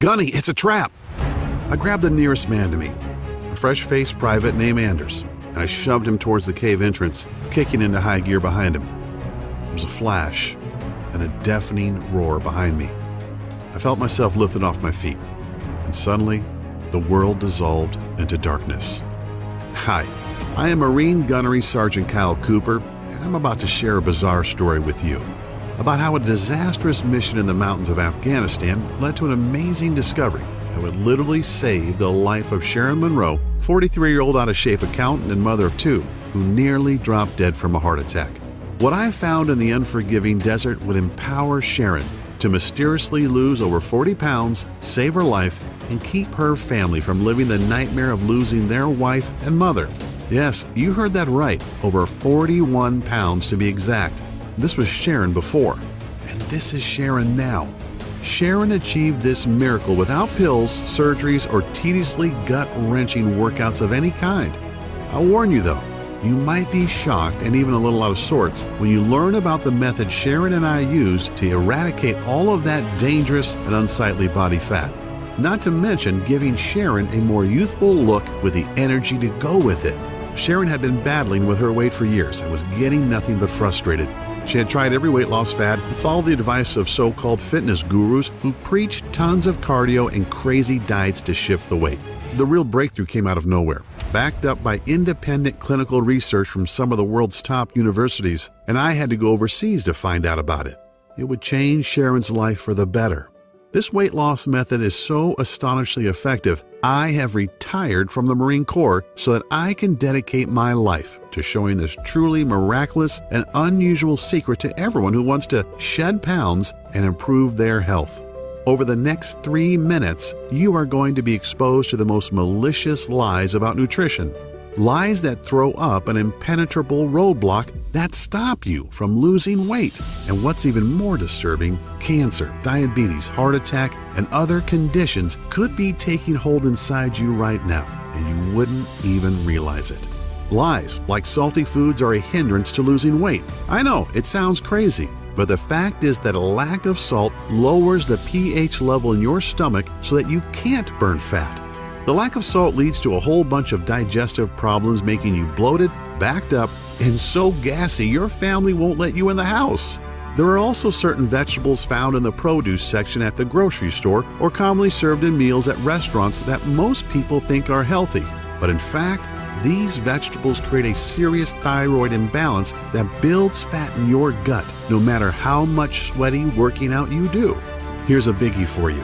"Gunny, it's a trap!" I grabbed the nearest man to me, a fresh-faced private named Anders, and I shoved him towards the cave entrance, kicking into high gear behind him. There was a flash and a deafening roar behind me. I felt myself lifted off my feet, and suddenly, the world dissolved into darkness. Hi, I am Marine Gunnery Sergeant Kyle Cooper, and I'm about to share a bizarre story with you about how a disastrous mission in the mountains of Afghanistan led to an amazing discovery that would literally save the life of Sharon Monroe, 43-year-old out-of-shape accountant and mother of two, who nearly dropped dead from a heart attack. What I found in the unforgiving desert would empower Sharon to mysteriously lose over 40 pounds, save her life, and keep her family from living the nightmare of losing their wife and mother. Yes, you heard that right, over 41 pounds to be exact. This was Sharon before, and this is Sharon now. Sharon achieved this miracle without pills, surgeries, or tediously gut-wrenching workouts of any kind. I'll warn you though, you might be shocked and even a little out of sorts when you learn about the method Sharon and I used to eradicate all of that dangerous and unsightly body fat. Not to mention giving Sharon a more youthful look with the energy to go with it. Sharon had been battling with her weight for years and was getting nothing but frustrated. She had tried every weight loss fad and followed the advice of so-called fitness gurus who preached tons of cardio and crazy diets to shift the weight. The real breakthrough came out of nowhere, backed up by independent clinical research from some of the world's top universities, and I had to go overseas to find out about it. It would change Sharon's life for the better. This weight loss method is so astonishingly effective, I have retired from the Marine Corps so that I can dedicate my life to showing this truly miraculous and unusual secret to everyone who wants to shed pounds and improve their health. Over the next 3 minutes, you are going to be exposed to the most malicious lies about nutrition. Lies that throw up an impenetrable roadblock that stop you from losing weight. And what's even more disturbing, cancer, diabetes, heart attack, and other conditions could be taking hold inside you right now, and you wouldn't even realize it. Lies like salty foods are a hindrance to losing weight. I know, it sounds crazy, but the fact is that a lack of salt lowers the pH level in your stomach so that you can't burn fat. The lack of salt leads to a whole bunch of digestive problems, making you bloated, backed up, and so gassy your family won't let you in the house. There are also certain vegetables found in the produce section at the grocery store or commonly served in meals at restaurants that most people think are healthy. But in fact, these vegetables create a serious thyroid imbalance that builds fat in your gut, no matter how much sweaty working out you do. Here's a biggie for you.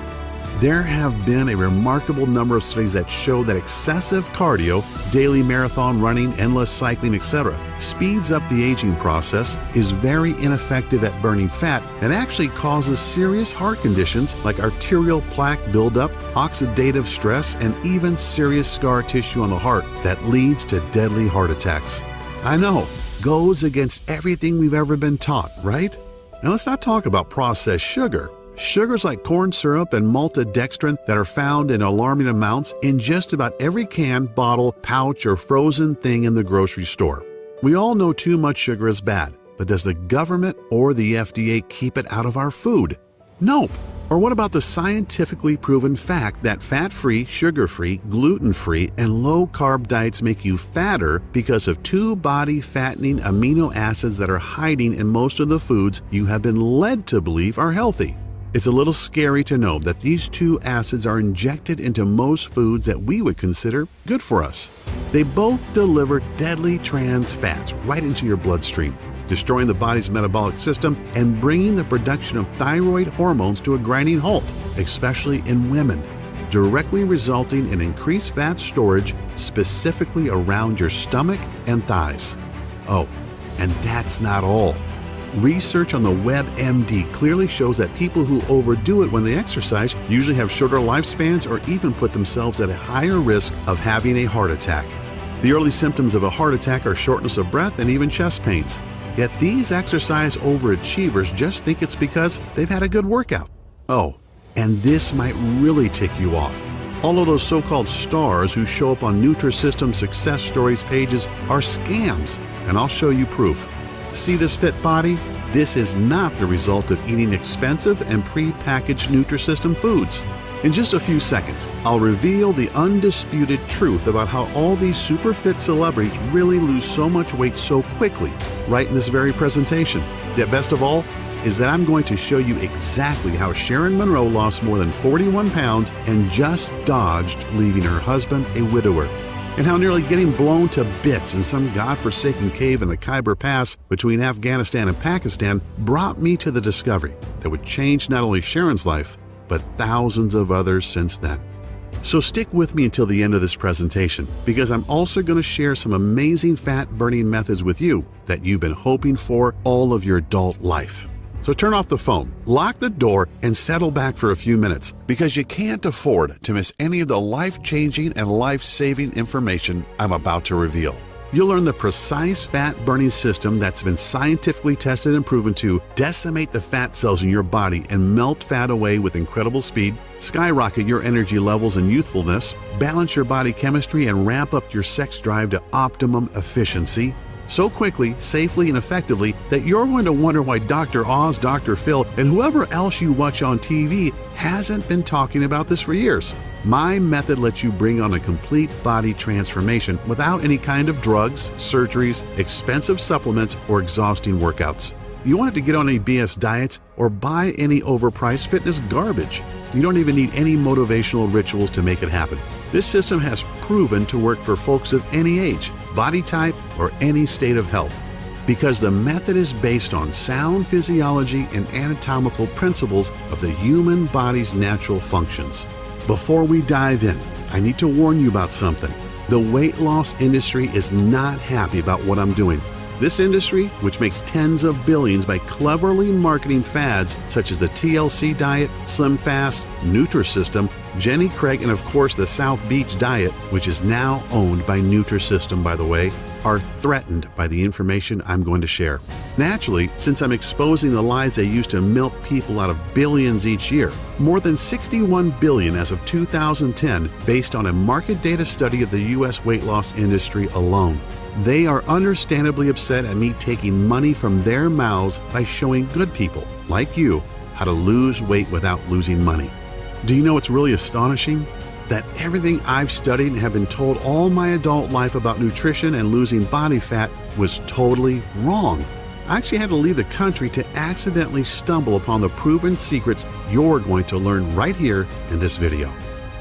There have been a remarkable number of studies that show that excessive cardio, daily marathon running, endless cycling, etc., speeds up the aging process, is very ineffective at burning fat, and actually causes serious heart conditions like arterial plaque buildup, oxidative stress, and even serious scar tissue on the heart that leads to deadly heart attacks. I know, goes against everything we've ever been taught, right? Now let's not talk about processed sugar. Sugars like corn syrup and maltodextrin that are found in alarming amounts in just about every can, bottle, pouch, or frozen thing in the grocery store. We all know too much sugar is bad, but does the government or the FDA keep it out of our food? Nope. Or what about the scientifically proven fact that fat-free, sugar-free, gluten-free, and low-carb diets make you fatter because of 2 body-fattening amino acids that are hiding in most of the foods you have been led to believe are healthy? It's a little scary to know that these 2 acids are injected into most foods that we would consider good for us. They both deliver deadly trans fats right into your bloodstream, destroying the body's metabolic system and bringing the production of thyroid hormones to a grinding halt, especially in women, directly resulting in increased fat storage specifically around your stomach and thighs. Oh, and that's not all. Research on the WebMD clearly shows that people who overdo it when they exercise usually have shorter lifespans or even put themselves at a higher risk of having a heart attack. The early symptoms of a heart attack are shortness of breath and even chest pains. Yet these exercise overachievers just think it's because they've had a good workout. Oh, and this might really tick you off. All of those so-called stars who show up on Nutrisystem success stories pages are scams, and I'll show you proof. See this fit body? This is not the result of eating expensive and pre-packaged Nutrisystem foods. In just a few seconds, I'll reveal the undisputed truth about how all these super fit celebrities really lose so much weight so quickly, right in this very presentation. Yet best of all, is that I'm going to show you exactly how Sharon Monroe lost more than 41 pounds and just dodged leaving her husband a widower, and how nearly getting blown to bits in some godforsaken cave in the Khyber Pass between Afghanistan and Pakistan brought me to the discovery that would change not only Sharon's life, but thousands of others since then. So stick with me until the end of this presentation, because I'm also going to share some amazing fat-burning methods with you that you've been hoping for all of your adult life. So turn off the phone, lock the door, and settle back for a few minutes, because you can't afford to miss any of the life-changing and life-saving information I'm about to reveal. You'll learn the precise fat-burning system that's been scientifically tested and proven to decimate the fat cells in your body and melt fat away with incredible speed, skyrocket your energy levels and youthfulness, balance your body chemistry, and ramp up your sex drive to optimum efficiency so quickly, safely, and effectively that you're going to wonder why Dr. Oz, Dr. Phil, and whoever else you watch on TV hasn't been talking about this for years. My method lets you bring on a complete body transformation without any kind of drugs, surgeries, expensive supplements, or exhausting workouts. You want it to get on any BS diets or buy any overpriced fitness garbage. You don't even need any motivational rituals to make it happen. This system has proven to work for folks of any age, body type, or any state of health, because the method is based on sound physiology and anatomical principles of the human body's natural functions. Before we dive in, I need to warn you about something. The weight loss industry is not happy about what I'm doing. This industry, which makes tens of billions by cleverly marketing fads such as the TLC diet, Slim Fast, Nutrisystem, Jenny Craig, and of course the South Beach diet, which is now owned by Nutrisystem, by the way, are threatened by the information I'm going to share. Naturally, since I'm exposing the lies they use to milk people out of billions each year, more than 61 billion as of 2010, based on a market data study of the U.S. weight loss industry alone. They are understandably upset at me taking money from their mouths by showing good people, like you, how to lose weight without losing money. Do you know what's really astonishing? That everything I've studied and have been told all my adult life about nutrition and losing body fat was totally wrong. I actually had to leave the country to accidentally stumble upon the proven secrets you're going to learn right here in this video.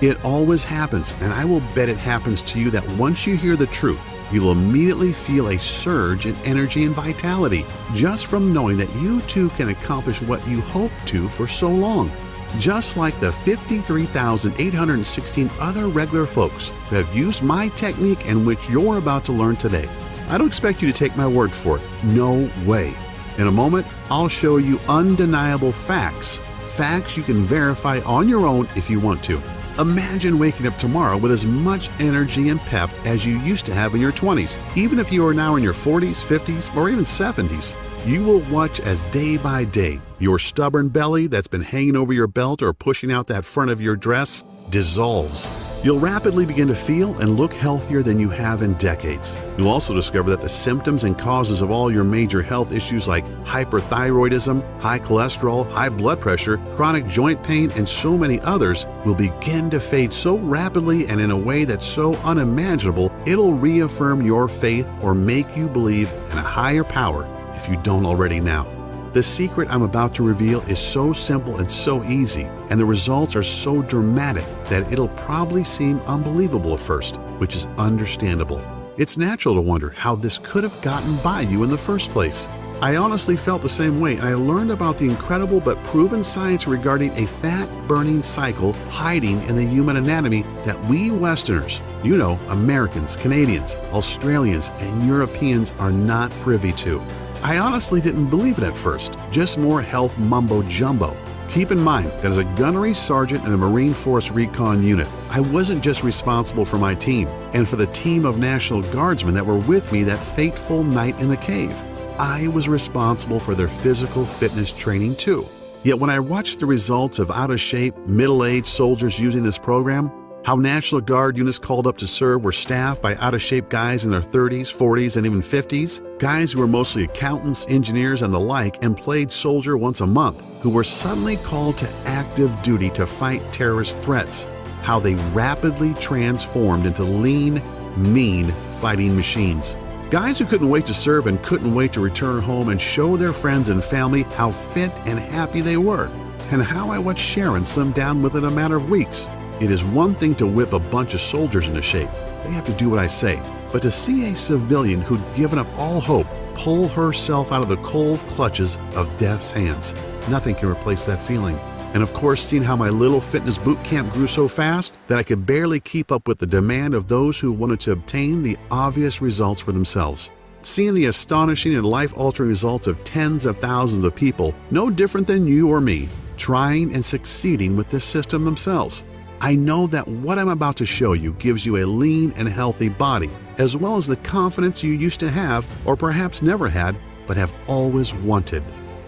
It always happens, and I will bet it happens to you that once you hear the truth, you'll immediately feel a surge in energy and vitality just from knowing that you too can accomplish what you hoped to for so long. Just like the 53,816 other regular folks who have used my technique and which you're about to learn today. I don't expect you to take my word for it. No way. In a moment, I'll show you undeniable facts. Facts you can verify on your own if you want to. Imagine waking up tomorrow with as much energy and pep as you used to have in your 20s. Even if you are now in your 40s, 50s, or even 70s, you will watch as day by day your stubborn belly that's been hanging over your belt or pushing out that front of your dress dissolves. You'll rapidly begin to feel and look healthier than you have in decades. You'll also discover that the symptoms and causes of all your major health issues like hyperthyroidism, high cholesterol, high blood pressure, chronic joint pain, and so many others will begin to fade so rapidly and in a way that's so unimaginable, it'll reaffirm your faith or make you believe in a higher power if you don't already now. The secret I'm about to reveal is so simple and so easy, and the results are so dramatic that it'll probably seem unbelievable at first, which is understandable. It's natural to wonder how this could have gotten by you in the first place. I honestly felt the same way, and I learned about the incredible but proven science regarding a fat-burning cycle hiding in the human anatomy that we Westerners, you know, Americans, Canadians, Australians, and Europeans are not privy to. I honestly didn't believe it at first, just more health mumbo-jumbo. Keep in mind that as a gunnery sergeant in the Marine Force Recon Unit, I wasn't just responsible for my team and for the team of National Guardsmen that were with me that fateful night in the cave. I was responsible for their physical fitness training too. Yet when I watched the results of out-of-shape, middle-aged soldiers using this program, how National Guard units called up to serve were staffed by out-of-shape guys in their 30s, 40s, and even 50s, guys who were mostly accountants, engineers, and the like, and played soldier once a month, who were suddenly called to active duty to fight terrorist threats, how they rapidly transformed into lean, mean fighting machines. Guys who couldn't wait to serve and couldn't wait to return home and show their friends and family how fit and happy they were, and how I watched Sharon slim down within a matter of weeks. It is one thing to whip a bunch of soldiers into shape. They have to do what I say. But to see a civilian who'd given up all hope pull herself out of the cold clutches of death's hands, nothing can replace that feeling. And of course, seeing how my little fitness boot camp grew so fast that I could barely keep up with the demand of those who wanted to obtain the obvious results for themselves. Seeing the astonishing and life-altering results of tens of thousands of people, no different than you or me, trying and succeeding with this system themselves. I know that what I'm about to show you gives you a lean and healthy body, as well as the confidence you used to have, or perhaps never had, but have always wanted.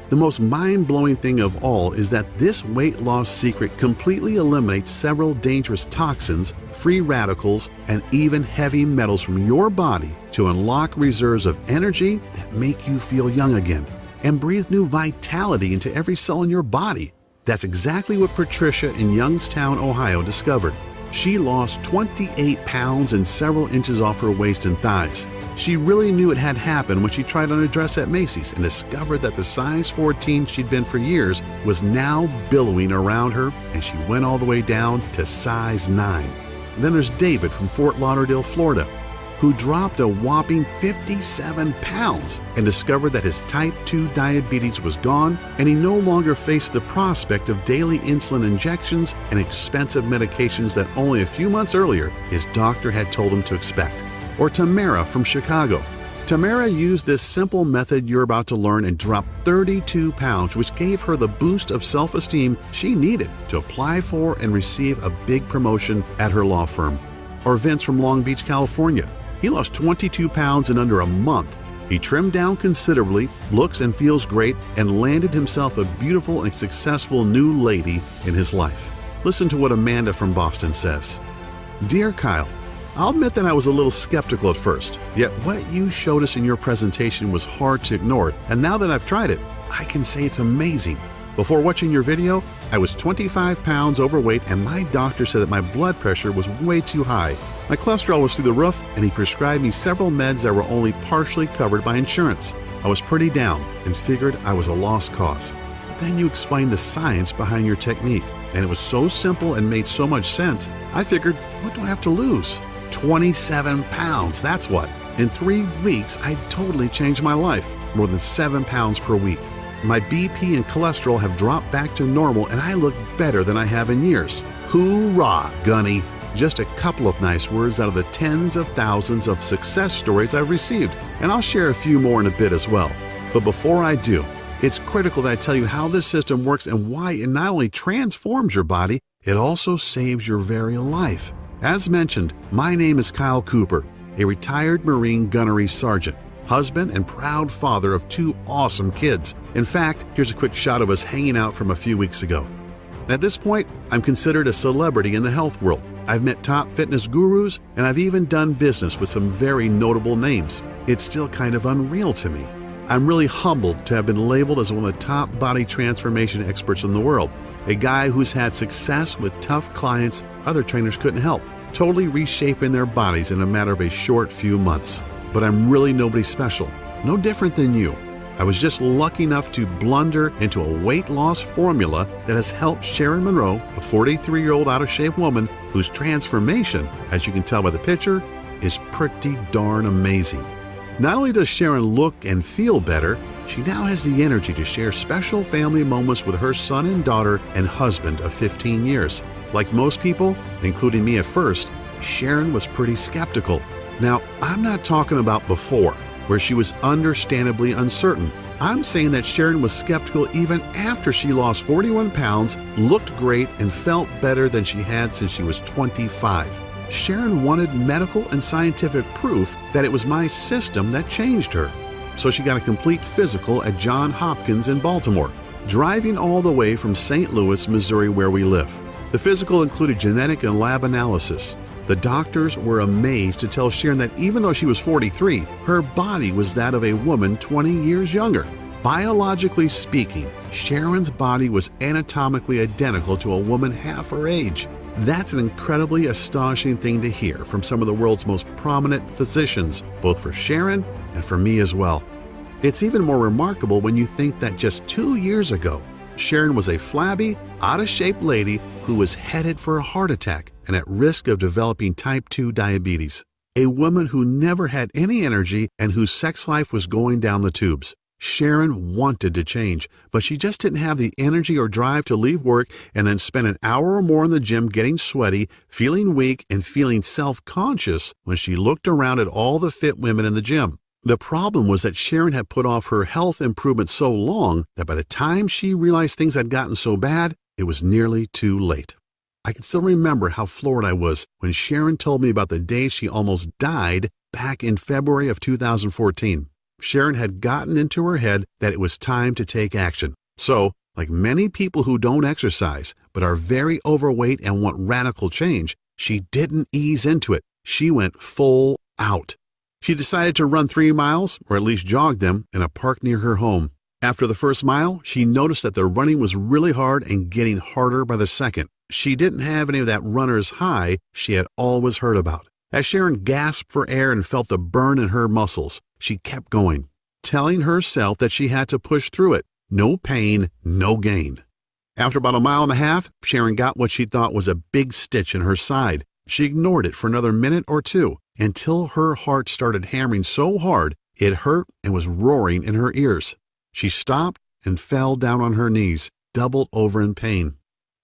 The most mind-blowing thing of all is that this weight loss secret completely eliminates several dangerous toxins, free radicals, and even heavy metals from your body to unlock reserves of energy that make you feel young again and breathe new vitality into every cell in your body. That's exactly what Patricia in Youngstown, Ohio discovered. She lost 28 pounds and several inches off her waist and thighs. She really knew it had happened when she tried on a dress at Macy's and discovered that the size 14 she'd been for years was now billowing around her, and she went all the way down to size 9. And then there's David from Fort Lauderdale, Florida, who dropped a whopping 57 pounds and discovered that his type 2 diabetes was gone, and he no longer faced the prospect of daily insulin injections and expensive medications that only a few months earlier his doctor had told him to expect. Or Tamara from Chicago. Tamara used this simple method you're about to learn and dropped 32 pounds, which gave her the boost of self-esteem she needed to apply for and receive a big promotion at her law firm. Or Vince from Long Beach, California. He lost 22 pounds in under a month. He trimmed down considerably, looks and feels great, and landed himself a beautiful and successful new lady in his life. Listen to what Amanda from Boston says. Dear Kyle, I'll admit that I was a little skeptical at first, yet what you showed us in your presentation was hard to ignore, and now that I've tried it, I can say it's amazing. Before watching your video, I was 25 pounds overweight, and my doctor said that my blood pressure was way too high. My cholesterol was through the roof, and he prescribed me several meds that were only partially covered by insurance. I was pretty down and figured I was a lost cause. But then you explained the science behind your technique, and it was so simple and made so much sense, I figured, what do I have to lose? 27 pounds, that's what. In 3 weeks, I totally changed my life, more than 7 pounds per week. My BP and cholesterol have dropped back to normal, and I look better than I have in years. Hoorah, Gunny! Just a couple of nice words out of the tens of thousands of success stories I've received, and I'll share a few more in a bit as well. But before I do, it's critical that I tell you how this system works and why it not only transforms your body, it also saves your very life. As mentioned, my name is Kyle Cooper, a retired Marine gunnery sergeant, husband and proud father of 2 awesome kids. In fact, here's a quick shot of us hanging out from a few weeks ago. At this point, I'm considered a celebrity in the health world. I've met top fitness gurus, and I've even done business with some very notable names. It's still kind of unreal to me. I'm really humbled to have been labeled as one of the top body transformation experts in the world, a guy who's had success with tough clients other trainers couldn't help, totally reshaping their bodies in a matter of a short few months. But I'm really nobody special, no different than you. I was just lucky enough to blunder into a weight loss formula that has helped Sharon Monroe, a 43-year-old out-of-shape woman whose transformation, as you can tell by the picture, is pretty darn amazing. Not only does Sharon look and feel better, she now has the energy to share special family moments with her son and daughter and husband of 15 years. Like most people, including me at first, Sharon was pretty skeptical. Now, I'm not talking about before, where she was understandably uncertain. I'm saying that Sharon was skeptical even after she lost 41 pounds, looked great, and felt better than she had since she was 25. Sharon wanted medical and scientific proof that it was my system that changed her. So she got a complete physical at Johns Hopkins in Baltimore, driving all the way from St. Louis, Missouri, where we live. The physical included genetic and lab analysis. The doctors were amazed to tell Sharon that even though she was 43, her body was that of a woman 20 years younger. Biologically speaking, Sharon's body was anatomically identical to a woman half her age. That's an incredibly astonishing thing to hear from some of the world's most prominent physicians, both for Sharon and for me as well. It's even more remarkable when you think that just 2 years ago, Sharon was a flabby, out-of-shape lady who was headed for a heart attack and at risk of developing type 2 diabetes. A woman who never had any energy and whose sex life was going down the tubes. Sharon wanted to change, but she just didn't have the energy or drive to leave work and then spend an hour or more in the gym getting sweaty, feeling weak, and feeling self-conscious when she looked around at all the fit women in the gym. The problem was that Sharon had put off her health improvement so long that by the time she realized things had gotten so bad, it was nearly too late. I can still remember how floored I was when Sharon told me about the day she almost died back in February of 2014. Sharon had gotten into her head that it was time to take action. So, like many people who don't exercise but are very overweight and want radical change, she didn't ease into it. She went full out. She decided to run 3 miles, or at least jog them, in a park near her home. After the first mile, she noticed that the running was really hard and getting harder by the second. She didn't have any of that runner's high she had always heard about. As Sharon gasped for air and felt the burn in her muscles, she kept going, telling herself that she had to push through it. No pain, no gain. After about 1.5 miles, Sharon got what she thought was a big stitch in her side. She ignored it for another minute or two until her heart started hammering so hard it hurt and was roaring in her ears. She stopped and fell down on her knees, doubled over in pain.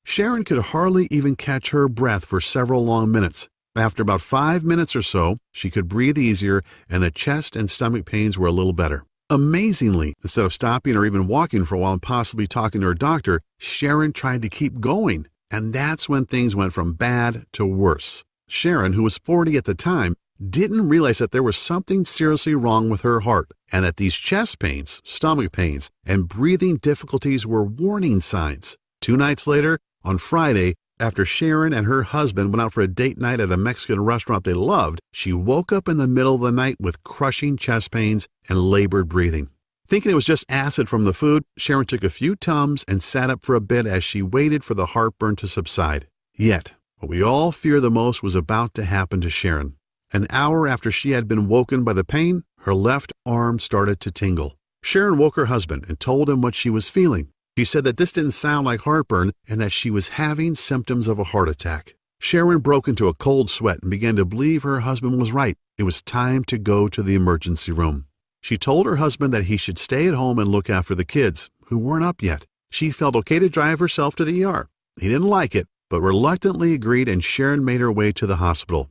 Sharon could hardly even catch her breath for several long minutes. After about 5 minutes or so, she could breathe easier and the chest and stomach pains were a little better. Amazingly, instead of stopping or even walking for a while and possibly talking to her doctor, Sharon tried to keep going. And that's when things went from bad to worse. Sharon, who was 40 at the time, didn't realize that there was something seriously wrong with her heart and that these chest pains, stomach pains, and breathing difficulties were warning signs. 2 nights later, on Friday, after Sharon and her husband went out for a date night at a Mexican restaurant they loved, she woke up in the middle of the night with crushing chest pains and labored breathing. Thinking it was just acid from the food, Sharon took a few Tums and sat up for a bit as she waited for the heartburn to subside. Yet, what we all fear the most was about to happen to Sharon. An hour after she had been woken by the pain, her left arm started to tingle. Sharon woke her husband and told him what she was feeling. She said that this didn't sound like heartburn and that she was having symptoms of a heart attack. Sharon broke into a cold sweat and began to believe her husband was right. It was time to go to the emergency room. She told her husband that he should stay at home and look after the kids, who weren't up yet. She felt okay to drive herself to the ER. He didn't like it, but reluctantly agreed, and Sharon made her way to the hospital.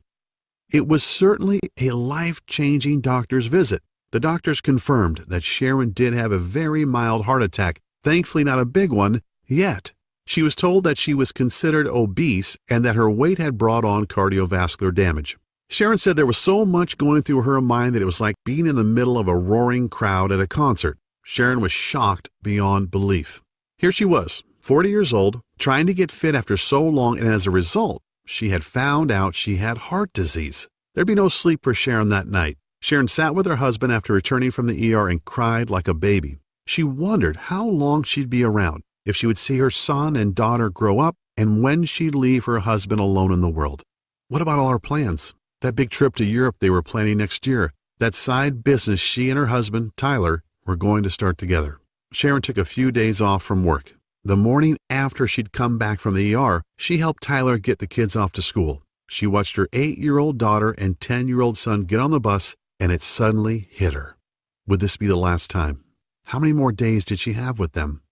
It was certainly a life-changing doctor's visit. The doctors confirmed that Sharon did have a very mild heart attack, thankfully not a big one yet. She was told that she was considered obese and that her weight had brought on cardiovascular damage. Sharon said there was so much going through her mind that it was like being in the middle of a roaring crowd at a concert. Sharon was shocked beyond belief. Here she was, 40 years old, trying to get fit after so long, and as a result, she had found out she had heart disease. There'd be no sleep for Sharon that night. Sharon sat with her husband after returning from the ER and cried like a baby. She wondered how long she'd be around, if she would see her son and daughter grow up, and when she'd leave her husband alone in the world. What about all her plans? That big trip to Europe they were planning next year. That side business she and her husband, Tyler, were going to start together. Sharon took a few days off from work. The morning after she'd come back from the ER, she helped Tyler get the kids off to school. She watched her 8-year-old daughter and 10-year-old son get on the bus, and it suddenly hit her. Would this be the last time? How many more days did she have with them?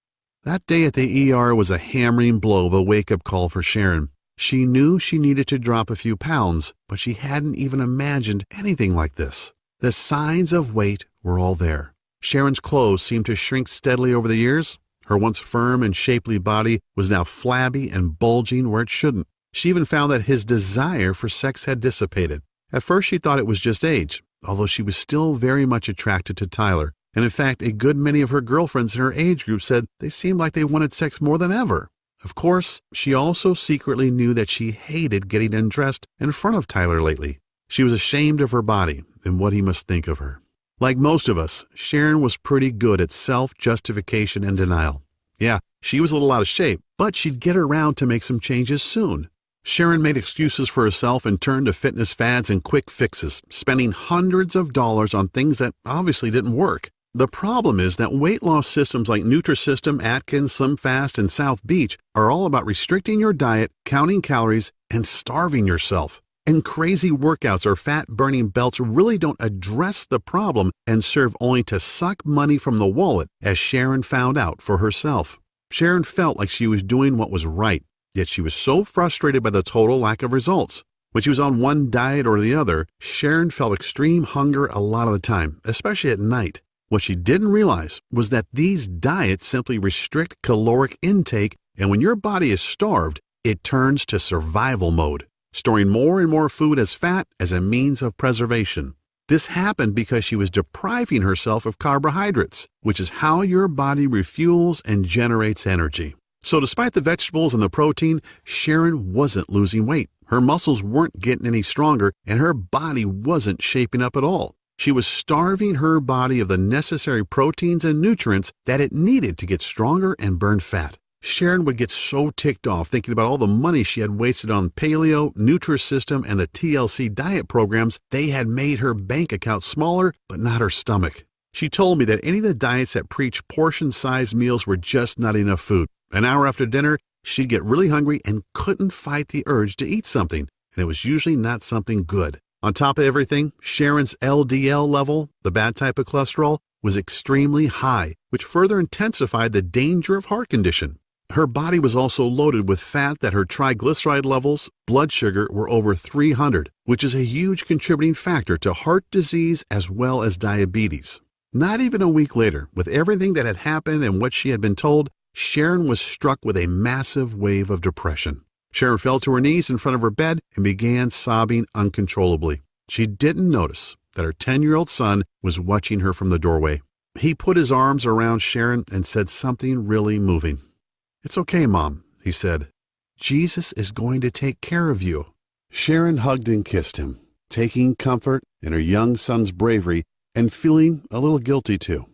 That day at the ER was a hammering blow of a wake-up call for Sharon. She knew she needed to drop a few pounds, but she hadn't even imagined anything like this. The signs of weight were all there. Sharon's clothes seemed to shrink steadily over the years. Her once firm and shapely body was now flabby and bulging where it shouldn't. She even found that his desire for sex had dissipated. At first she thought it was just age, although she was still very much attracted to Tyler. And in fact, a good many of her girlfriends in her age group said they seemed like they wanted sex more than ever. Of course, she also secretly knew that she hated getting undressed in front of Tyler lately. She was ashamed of her body and what he must think of her. Like most of us, Sharon was pretty good at self-justification and denial. Yeah, she was a little out of shape, but she'd get around to make some changes soon. Sharon made excuses for herself and turned to fitness fads and quick fixes, spending hundreds of dollars on things that obviously didn't work. The problem is that weight loss systems like Nutrisystem, Atkins, SlimFast, and South Beach are all about restricting your diet, counting calories, and starving yourself. And crazy workouts or fat-burning belts really don't address the problem and serve only to suck money from the wallet, as Sharon found out for herself. Sharon felt like she was doing what was right, yet she was so frustrated by the total lack of results. When she was on one diet or the other, Sharon felt extreme hunger a lot of the time, especially at night. What she didn't realize was that these diets simply restrict caloric intake, and when your body is starved, it turns to survival mode, storing more and more food as fat as a means of preservation. This happened because she was depriving herself of carbohydrates, which is how your body refuels and generates energy. So despite the vegetables and the protein, Sharon wasn't losing weight. Her muscles weren't getting any stronger, and her body wasn't shaping up at all. She was starving her body of the necessary proteins and nutrients that it needed to get stronger and burn fat. Sharon would get so ticked off thinking about all the money she had wasted on paleo, Nutrisystem, and the TLC diet programs. They had made her bank account smaller, but not her stomach. She told me that any of the diets that preach portion-sized meals were just not enough food. An hour after dinner, she'd get really hungry and couldn't fight the urge to eat something, and it was usually not something good. On top of everything, Sharon's LDL level, the bad type of cholesterol, was extremely high, which further intensified the danger of heart condition. Her body was also loaded with fat that her triglyceride levels, blood sugar, were over 300, which is a huge contributing factor to heart disease as well as diabetes. Not even a week later, with everything that had happened and what she had been told, Sharon was struck with a massive wave of depression. Sharon fell to her knees in front of her bed and began sobbing uncontrollably. She didn't notice that her 10-year-old son was watching her from the doorway. He put his arms around Sharon and said something really moving. "It's okay, Mom," he said. "Jesus is going to take care of you." Sharon hugged and kissed him, taking comfort in her young son's bravery and feeling a little guilty too.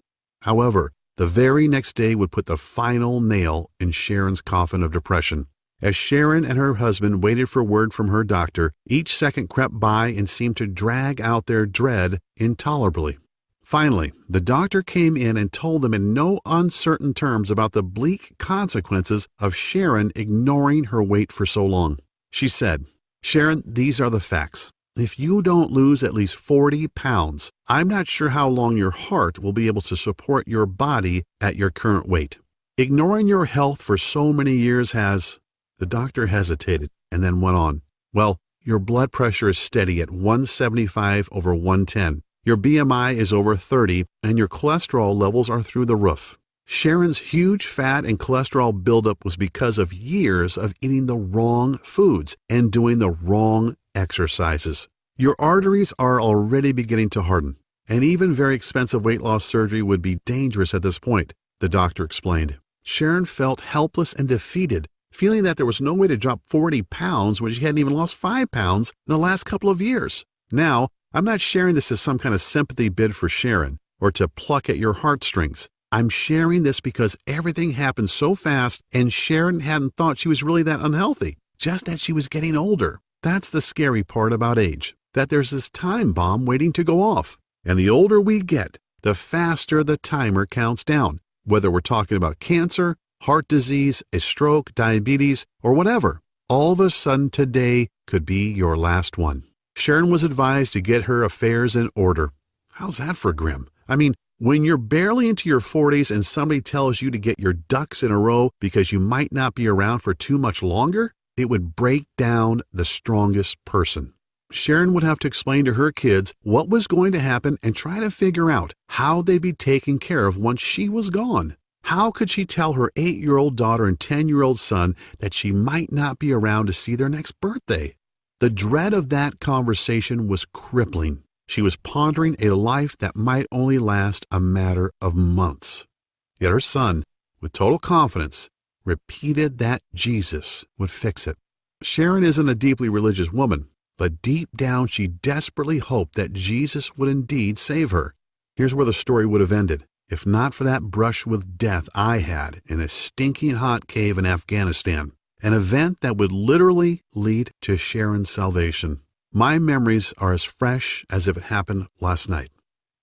However, the very next day would put the final nail in Sharon's coffin of depression. As Sharon and her husband waited for word from her doctor, each second crept by and seemed to drag out their dread intolerably. Finally, the doctor came in and told them in no uncertain terms about the bleak consequences of Sharon ignoring her weight for so long. She said, "Sharon, these are the facts. If you don't lose at least 40 pounds, I'm not sure how long your heart will be able to support your body at your current weight. Ignoring your health for so many years has..." The doctor hesitated and then went on. "Well, your blood pressure is steady at 175/110. Your BMI is over 30, and your cholesterol levels are through the roof." Sharon's huge fat and cholesterol buildup was because of years of eating the wrong foods and doing the wrong exercises. Your arteries are already beginning to harden, and even very expensive weight loss surgery would be dangerous at this point, the doctor explained. Sharon felt helpless and defeated, feeling that there was no way to drop 40 pounds when she hadn't even lost 5 pounds in the last couple of years. Now, I'm not sharing this as some kind of sympathy bid for Sharon or to pluck at your heartstrings. I'm sharing this because everything happened so fast and Sharon hadn't thought she was really that unhealthy, just that she was getting older. That's the scary part about age, that there's this time bomb waiting to go off. And the older we get, the faster the timer counts down, whether we're talking about cancer, heart disease, a stroke, diabetes, or whatever. All of a sudden today could be your last one. Sharon was advised to get her affairs in order. How's that for grim? I mean, when you're barely into your 40s and somebody tells you to get your ducks in a row because you might not be around for too much longer, it would break down the strongest person. Sharon would have to explain to her kids what was going to happen and try to figure out how they'd be taken care of once she was gone. How could she tell her 8-year-old daughter and 10-year-old son that she might not be around to see their next birthday? The dread of that conversation was crippling. She was pondering a life that might only last a matter of months. Yet her son, with total confidence, repeated that Jesus would fix it. Sharon isn't a deeply religious woman, but deep down she desperately hoped that Jesus would indeed save her. Here's where the story would have ended, if not for that brush with death I had in a stinking hot cave in Afghanistan, an event that would literally lead to Sharon's salvation. My memories are as fresh as if it happened last night.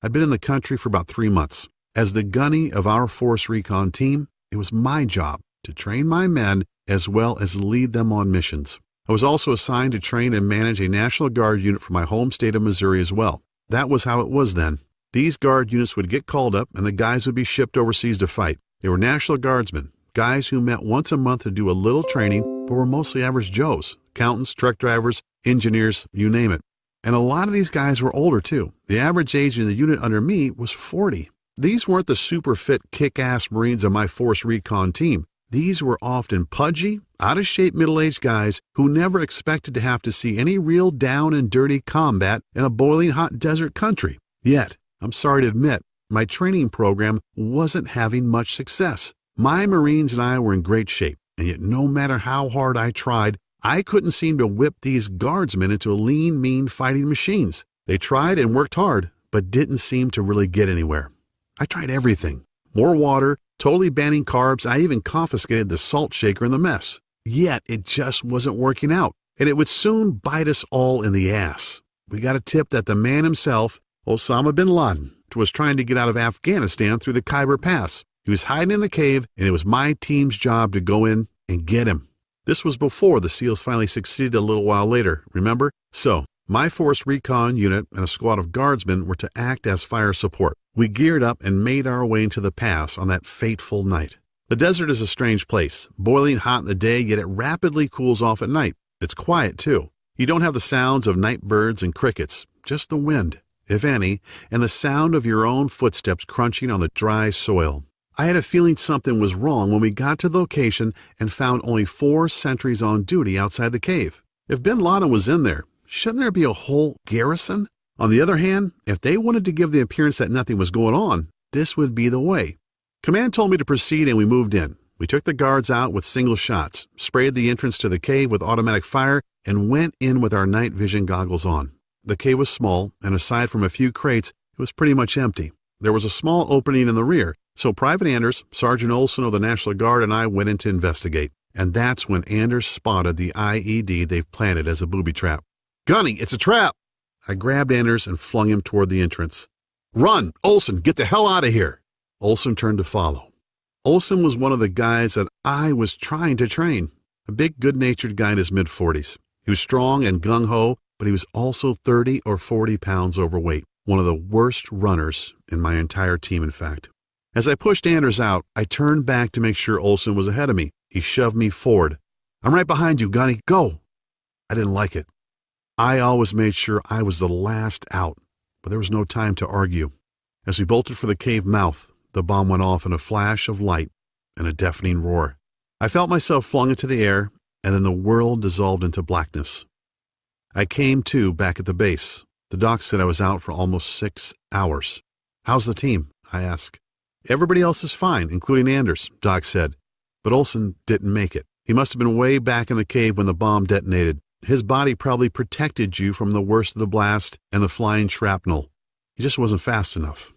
I'd been in the country for about 3 months. As the gunny of our Force Recon team, it was my job to train my men as well as lead them on missions. I was also assigned to train and manage a National Guard unit for my home state of Missouri as well. That was how it was then. These Guard units would get called up and the guys would be shipped overseas to fight. They were National Guardsmen, guys who met once a month to do a little training, but were mostly average Joes, accountants, truck drivers, engineers, you name it. And a lot of these guys were older too. The average age in the unit under me was 40. These weren't the super fit kick-ass Marines of my Force Recon team. These were often pudgy, out-of-shape middle-aged guys who never expected to have to see any real down and dirty combat in a boiling hot desert country. Yet, I'm sorry to admit, my training program wasn't having much success. My Marines and I were in great shape, and yet no matter how hard I tried, I couldn't seem to whip these Guardsmen into lean, mean fighting machines. They tried and worked hard, but didn't seem to really get anywhere. I tried everything. More water, totally banning carbs. I even confiscated the salt shaker in the mess. Yet it just wasn't working out, and it would soon bite us all in the ass. We got a tip that the man himself, Osama bin Laden, was trying to get out of Afghanistan through the Khyber Pass. He was hiding in a cave, and it was my team's job to go in and get him. This was before the SEALs finally succeeded a little while later, remember? So, my Force Recon unit and a squad of Guardsmen were to act as fire support. We geared up and made our way into the pass on that fateful night. The desert is a strange place, boiling hot in the day, yet it rapidly cools off at night. It's quiet, too. You don't have the sounds of night birds and crickets, just the wind, if any, and the sound of your own footsteps crunching on the dry soil. I had a feeling something was wrong when we got to the location and found only 4 sentries on duty outside the cave. If bin Laden was in there, shouldn't there be a whole garrison? On the other hand, if they wanted to give the appearance that nothing was going on, this would be the way. Command told me to proceed and we moved in. We took the guards out with single shots, sprayed the entrance to the cave with automatic fire, and went in with our night vision goggles on. The cave was small, and aside from a few crates, it was pretty much empty. There was a small opening in the rear, so Private Anders, Sergeant Olson of the National Guard, and I went in to investigate. And that's when Anders spotted the IED they've planted as a booby trap. "Gunny, it's a trap!" I grabbed Anders and flung him toward the entrance. "Run! Olson, get the hell out of here!" Olson turned to follow. Olson was one of the guys that I was trying to train. A big, good-natured guy in his mid-40s. He was strong and gung-ho, but he was also 30 or 40 pounds overweight. One of the worst runners in my entire team, in fact. As I pushed Anders out, I turned back to make sure Olson was ahead of me. He shoved me forward. "I'm right behind you, Gunny. Go!" I didn't like it. I always made sure I was the last out, but there was no time to argue. As we bolted for the cave mouth, the bomb went off in a flash of light and a deafening roar. I felt myself flung into the air, and then the world dissolved into blackness. I came to back at the base. The doc said I was out for almost 6 hours. "How's the team?" I asked. "Everybody else is fine, including Anders," Doc said. "But Olson didn't make it. He must have been way back in the cave when the bomb detonated. His body probably protected you from the worst of the blast and the flying shrapnel. He just wasn't fast enough."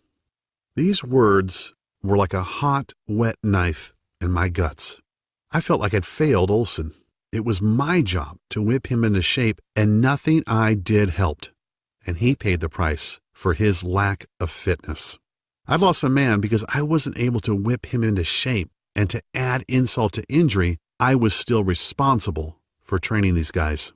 These words were like a hot, wet knife in my guts. I felt like I'd failed Olson. It was my job to whip him into shape, and nothing I did helped. And he paid the price for his lack of fitness. I lost a man because I wasn't able to whip him into shape, and to add insult to injury, I was still responsible for training these guys.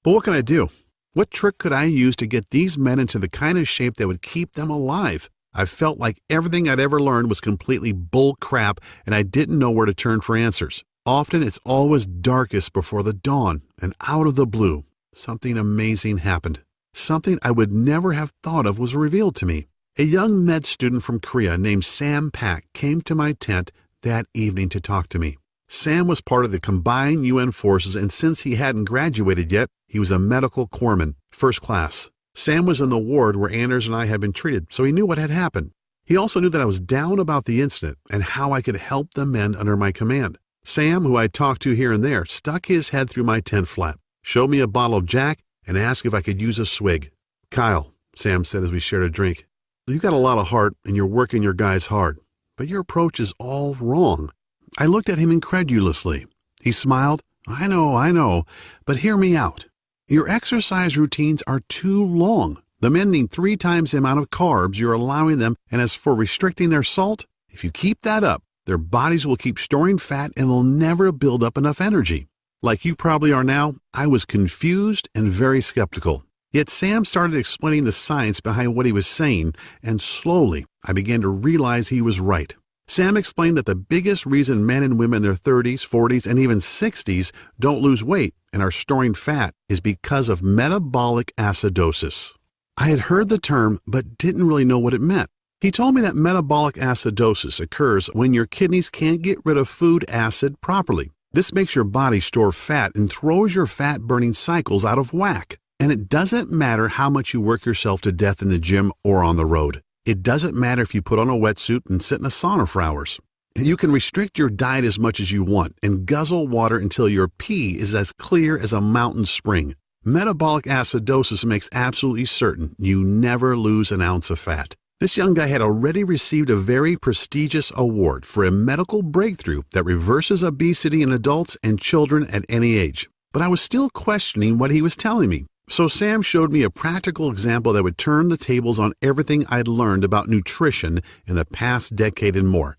But what can I do? What trick could I use to get these men into the kind of shape that would keep them alive? I felt like everything I'd ever learned was completely bull crap, and I didn't know where to turn for answers. Often it's always darkest before the dawn, and out of the blue, something amazing happened. Something I would never have thought of was revealed to me. A young med student from Korea named Sam Pak came to my tent that evening to talk to me. Sam was part of the combined UN forces, and since he hadn't graduated yet, he was a medical corpsman, first class. Sam was in the ward where Anders and I had been treated, so he knew what had happened. He also knew that I was down about the incident and how I could help the men under my command. Sam, who I'd talked to here and there, stuck his head through my tent flap, showed me a bottle of Jack, and asked if I could use a swig. "Kyle," Sam said as we shared a drink, "you've got a lot of heart and you're working your guys hard, but your approach is all wrong." I looked at him incredulously. He smiled. I know, but hear me out. Your exercise routines are too long. The men need 3 times the amount of carbs you're allowing them, and as for restricting their salt, if you keep that up, their bodies will keep storing fat and they'll never build up enough energy. Like you probably are now, I was confused and very skeptical. Yet Sam started explaining the science behind what he was saying, and slowly I began to realize he was right. Sam explained that the biggest reason men and women in their 30s, 40s, and even 60s don't lose weight and are storing fat is because of metabolic acidosis. I had heard the term, but didn't really know what it meant. He told me that metabolic acidosis occurs when your kidneys can't get rid of food acid properly. This makes your body store fat and throws your fat-burning cycles out of whack. And it doesn't matter how much you work yourself to death in the gym or on the road. It doesn't matter if you put on a wetsuit and sit in a sauna for hours. You can restrict your diet as much as you want and guzzle water until your pee is as clear as a mountain spring. Metabolic acidosis makes absolutely certain you never lose an ounce of fat. This young guy had already received a very prestigious award for a medical breakthrough that reverses obesity in adults and children at any age. But I was still questioning what he was telling me. So Sam showed me a practical example that would turn the tables on everything I'd learned about nutrition in the past decade and more.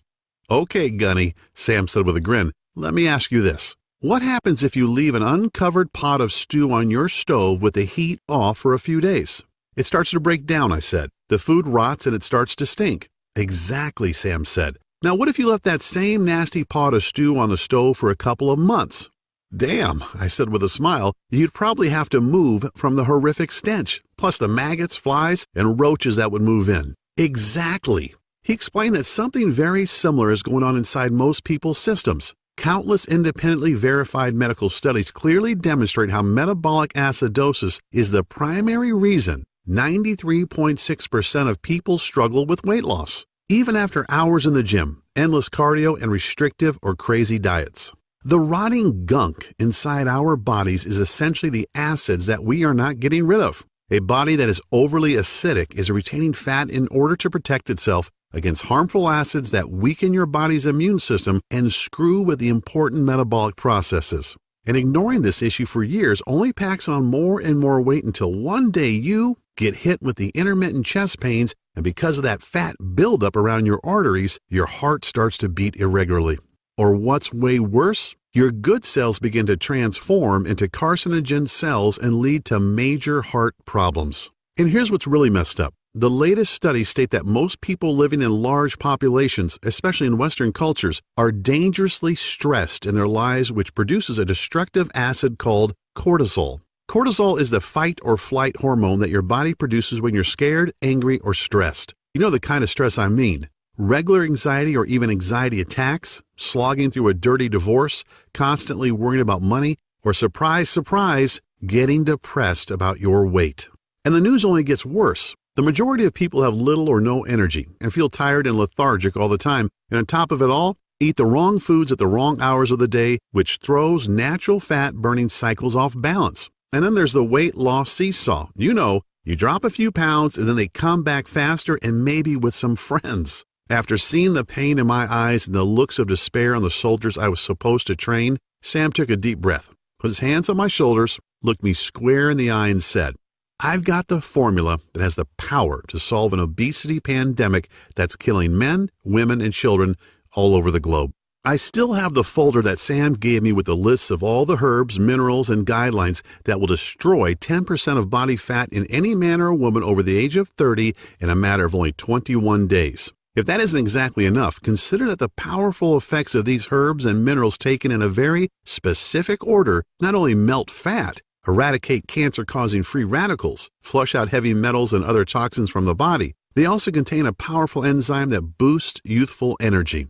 "Okay, Gunny," Sam said with a grin, "let me ask you this. What happens if you leave an uncovered pot of stew on your stove with the heat off for a few days?" "It starts to break down," I said. "The food rots and it starts to stink." "Exactly," Sam said. "Now what if you left that same nasty pot of stew on the stove for a couple of months?" "Damn," I said with a smile, "you'd probably have to move from the horrific stench, plus the maggots, flies, and roaches that would move in." "Exactly." He explained that something very similar is going on inside most people's systems. Countless independently verified medical studies clearly demonstrate how metabolic acidosis is the primary reason 93.6% of people struggle with weight loss, even after hours in the gym, endless cardio, and restrictive or crazy diets. The rotting gunk inside our bodies is essentially the acids that we are not getting rid of. A body that is overly acidic is retaining fat in order to protect itself against harmful acids that weaken your body's immune system and screw with the important metabolic processes. And ignoring this issue for years only packs on more and more weight until one day you get hit with the intermittent chest pains, and because of that fat buildup around your arteries, your heart starts to beat irregularly. Or what's way worse, your good cells begin to transform into carcinogen cells and lead to major heart problems. And here's what's really messed up. The latest studies state that most people living in large populations, especially in Western cultures, are dangerously stressed in their lives, which produces a destructive acid called cortisol. Cortisol is the fight or flight hormone that your body produces when you're scared, angry, or stressed. You know the kind of stress I mean. Regular anxiety or even anxiety attacks, slogging through a dirty divorce, constantly worrying about money, or surprise, surprise, getting depressed about your weight. And the news only gets worse. The majority of people have little or no energy and feel tired and lethargic all the time, and on top of it all, eat the wrong foods at the wrong hours of the day, which throws natural fat-burning cycles off balance. And then there's the weight loss seesaw. You know, you drop a few pounds and then they come back faster and maybe with some friends. After seeing the pain in my eyes and the looks of despair on the soldiers I was supposed to train, Sam took a deep breath, put his hands on my shoulders, looked me square in the eye and said, "I've got the formula that has the power to solve an obesity pandemic that's killing men, women, and children all over the globe." I still have the folder that Sam gave me with the lists of all the herbs, minerals, and guidelines that will destroy 10% of body fat in any man or woman over the age of 30 in a matter of only 21 days. If that isn't exactly enough, consider that the powerful effects of these herbs and minerals taken in a very specific order not only melt fat, eradicate cancer-causing free radicals, flush out heavy metals and other toxins from the body, they also contain a powerful enzyme that boosts youthful energy,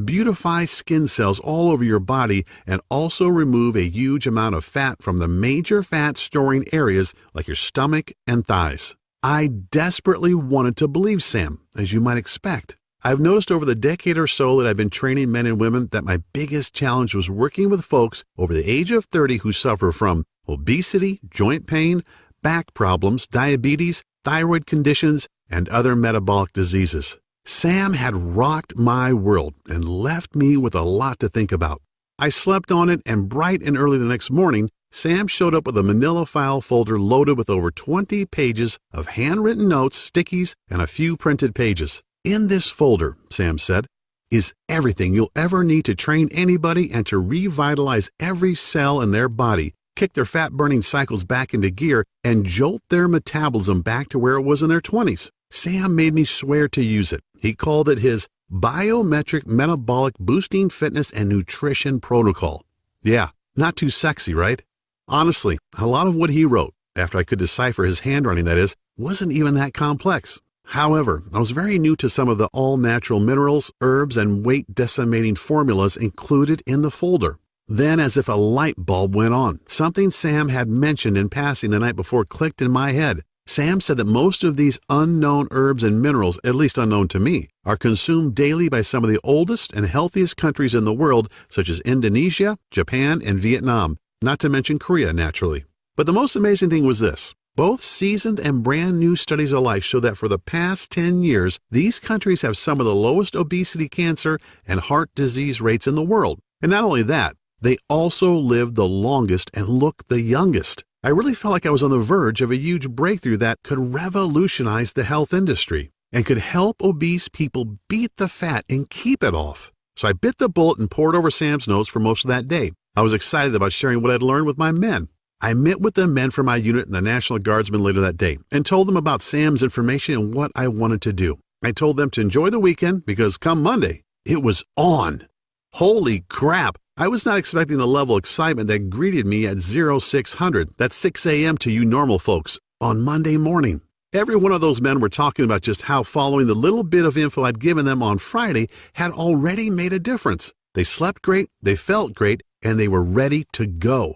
beautify skin cells all over your body, and also remove a huge amount of fat from the major fat-storing areas like your stomach and thighs. I desperately wanted to believe Sam, as you might expect. I've noticed over the decade or so that I've been training men and women that my biggest challenge was working with folks over the age of 30 who suffer from obesity, joint pain, back problems, diabetes, thyroid conditions, and other metabolic diseases. Sam had rocked my world and left me with a lot to think about. I slept on it, and bright and early the next morning, Sam showed up with a manila file folder loaded with over 20 pages of handwritten notes, stickies, and a few printed pages. In this folder, Sam said, is everything you'll ever need to train anybody and to revitalize every cell in their body, kick their fat-burning cycles back into gear, and jolt their metabolism back to where it was in their 20s. Sam made me swear to use it. He called it his Biometric Metabolic Boosting Fitness and Nutrition Protocol. Yeah, not too sexy, right? Honestly, a lot of what he wrote, after I could decipher his handwriting that is, wasn't even that complex. However, I was very new to some of the all-natural minerals, herbs, and weight-decimating formulas included in the folder. Then, as if a light bulb went on, something Sam had mentioned in passing the night before clicked in my head. Sam said that most of these unknown herbs and minerals, at least unknown to me, are consumed daily by some of the oldest and healthiest countries in the world, such as Indonesia, Japan, and Vietnam, not to mention Korea, naturally. But the most amazing thing was this. Both seasoned and brand new studies alike show that for the past 10 years, these countries have some of the lowest obesity, cancer, and heart disease rates in the world. And not only that, they also live the longest and look the youngest. I really felt like I was on the verge of a huge breakthrough that could revolutionize the health industry and could help obese people beat the fat and keep it off. So I bit the bullet and pored over Sam's notes for most of that day. I was excited about sharing what I'd learned with my men. I met with the men from my unit and the National Guardsmen later that day and told them about Sam's information and what I wanted to do. I told them to enjoy the weekend because come Monday, it was on. Holy crap! I was not expecting the level of excitement that greeted me at 0600, that's 6 a.m. to you normal folks, on Monday morning. Every one of those men were talking about just how following the little bit of info I'd given them on Friday had already made a difference. They slept great, they felt great, and they were ready to go.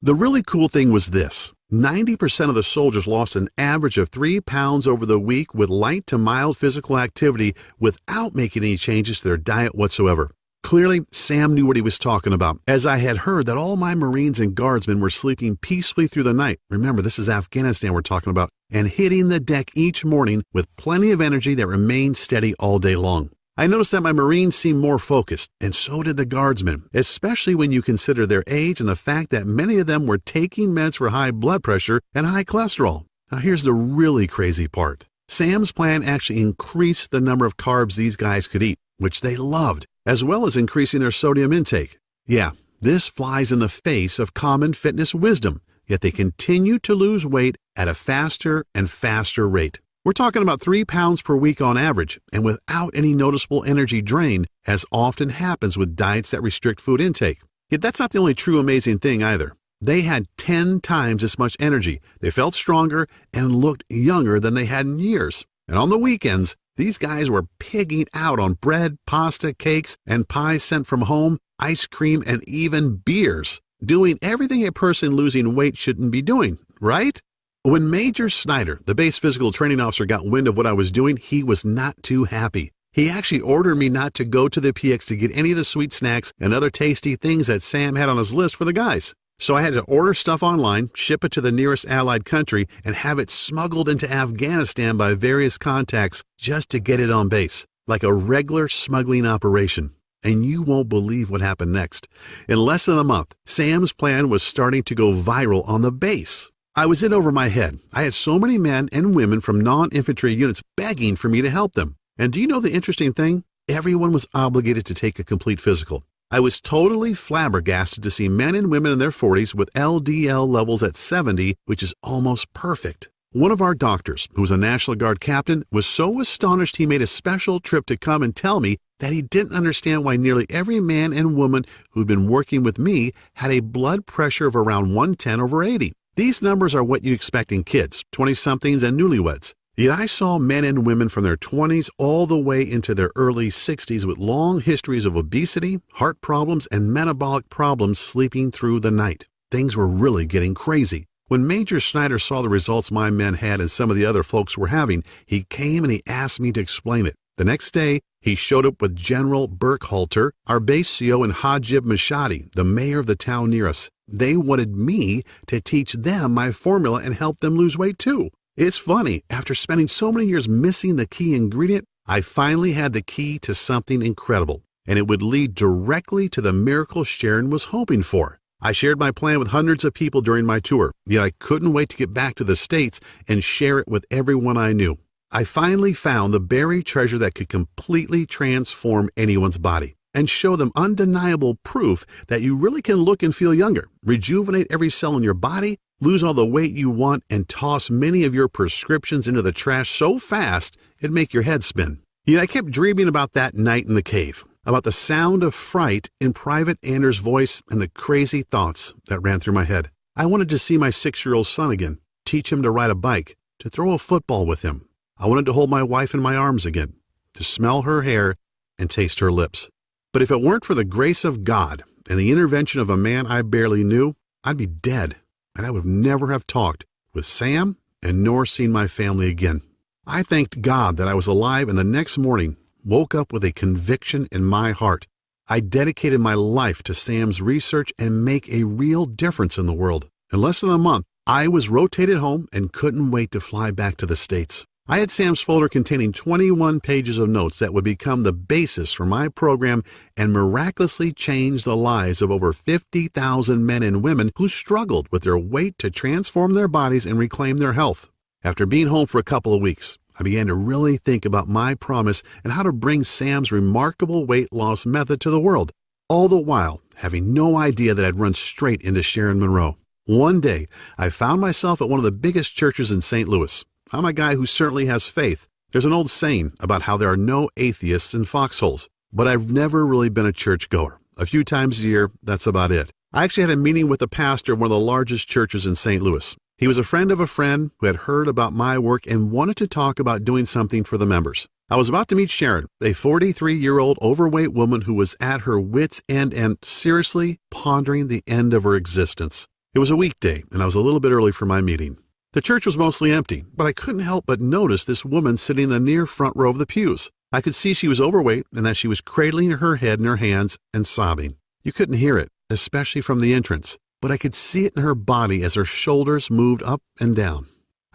The really cool thing was this. 90% of the soldiers lost an average of 3 pounds over the week with light to mild physical activity without making any changes to their diet whatsoever. Clearly, Sam knew what he was talking about, as I had heard that all my Marines and Guardsmen were sleeping peacefully through the night. Remember, this is Afghanistan we're talking about, and hitting the deck each morning with plenty of energy that remained steady all day long. I noticed that my Marines seemed more focused, and so did the Guardsmen, especially when you consider their age and the fact that many of them were taking meds for high blood pressure and high cholesterol. Now here's the really crazy part. Sam's plan actually increased the number of carbs these guys could eat, which they loved, as well as increasing their sodium intake. Yeah, this flies in the face of common fitness wisdom, yet they continue to lose weight at a faster and faster rate. We're talking about 3 pounds per week on average, and without any noticeable energy drain, as often happens with diets that restrict food intake. Yet that's not the only true amazing thing either. They had 10 times as much energy, they felt stronger, and looked younger than they had in years. And on the weekends, these guys were pigging out on bread, pasta, cakes, and pies sent from home, ice cream, and even beers, doing everything a person losing weight shouldn't be doing, right? When Major Cider, the base physical training officer, got wind of what I was doing, he was not too happy. He actually ordered me not to go to the PX to get any of the sweet snacks and other tasty things that Sam had on his list for the guys. So I had to order stuff online, ship it to the nearest allied country, and have it smuggled into Afghanistan by various contacts just to get it on base, like a regular smuggling operation. And you won't believe what happened next. In less than a month, Sam's plan was starting to go viral on the base. I was in over my head. I had so many men and women from non-infantry units begging for me to help them. And do you know the interesting thing? Everyone was obligated to take a complete physical. I was totally flabbergasted to see men and women in their 40s with LDL levels at 70, which is almost perfect. One of our doctors, who was a National Guard captain, was so astonished he made a special trip to come and tell me that he didn't understand why nearly every man and woman who'd been working with me had a blood pressure of around 110/80. These numbers are what you'd expect in kids, 20-somethings, and newlyweds. Yet I saw men and women from their 20s all the way into their early 60s with long histories of obesity, heart problems, and metabolic problems sleeping through the night. Things were really getting crazy. When Major Cider saw the results my men had and some of the other folks were having, he came and he asked me to explain it. The next day, he showed up with General Burkhalter, our base CO, and Hajib Mashadi, the mayor of the town near us. They wanted me to teach them my formula and help them lose weight too. It's funny, after spending so many years missing the key ingredient, I finally had the key to something incredible, and it would lead directly to the miracle Sharon was hoping for. I shared my plan with hundreds of people during my tour, yet I couldn't wait to get back to the States and share it with everyone I knew. I finally found the buried treasure that could completely transform anyone's body and show them undeniable proof that you really can look and feel younger, rejuvenate every cell in your body, lose all the weight you want, and toss many of your prescriptions into the trash so fast it'd make your head spin. Yet I kept dreaming about that night in the cave, about the sound of fright in Private Anders' voice and the crazy thoughts that ran through my head. I wanted to see my 6-year-old son again, teach him to ride a bike, to throw a football with him. I wanted to hold my wife in my arms again, to smell her hair and taste her lips. But if it weren't for the grace of God and the intervention of a man I barely knew, I'd be dead, and I would never have talked with Sam and nor seen my family again. I thanked God that I was alive, and the next morning woke up with a conviction in my heart. I dedicated my life to Sam's research and make a real difference in the world. In less than a month, I was rotated home and couldn't wait to fly back to the States. I had Sam's folder containing 21 pages of notes that would become the basis for my program and miraculously change the lives of over 50,000 men and women who struggled with their weight to transform their bodies and reclaim their health. After being home for a couple of weeks, I began to really think about my promise and how to bring Sam's remarkable weight loss method to the world, all the while having no idea that I'd run straight into Sharon Monroe. One day, I found myself at one of the biggest churches in St. Louis. I'm a guy who certainly has faith. There's an old saying about how there are no atheists in foxholes, but I've never really been a churchgoer. A few times a year, that's about it. I actually had a meeting with the pastor of one of the largest churches in St. Louis. He was a friend of a friend who had heard about my work and wanted to talk about doing something for the members. I was about to meet Sharon, a 43-year-old overweight woman who was at her wit's end and seriously pondering the end of her existence. It was a weekday, and I was a little bit early for my meeting. The church was mostly empty, but I couldn't help but notice this woman sitting in the near front row of the pews. I could see she was overweight and that she was cradling her head in her hands and sobbing. You couldn't hear it, especially from the entrance, but I could see it in her body as her shoulders moved up and down.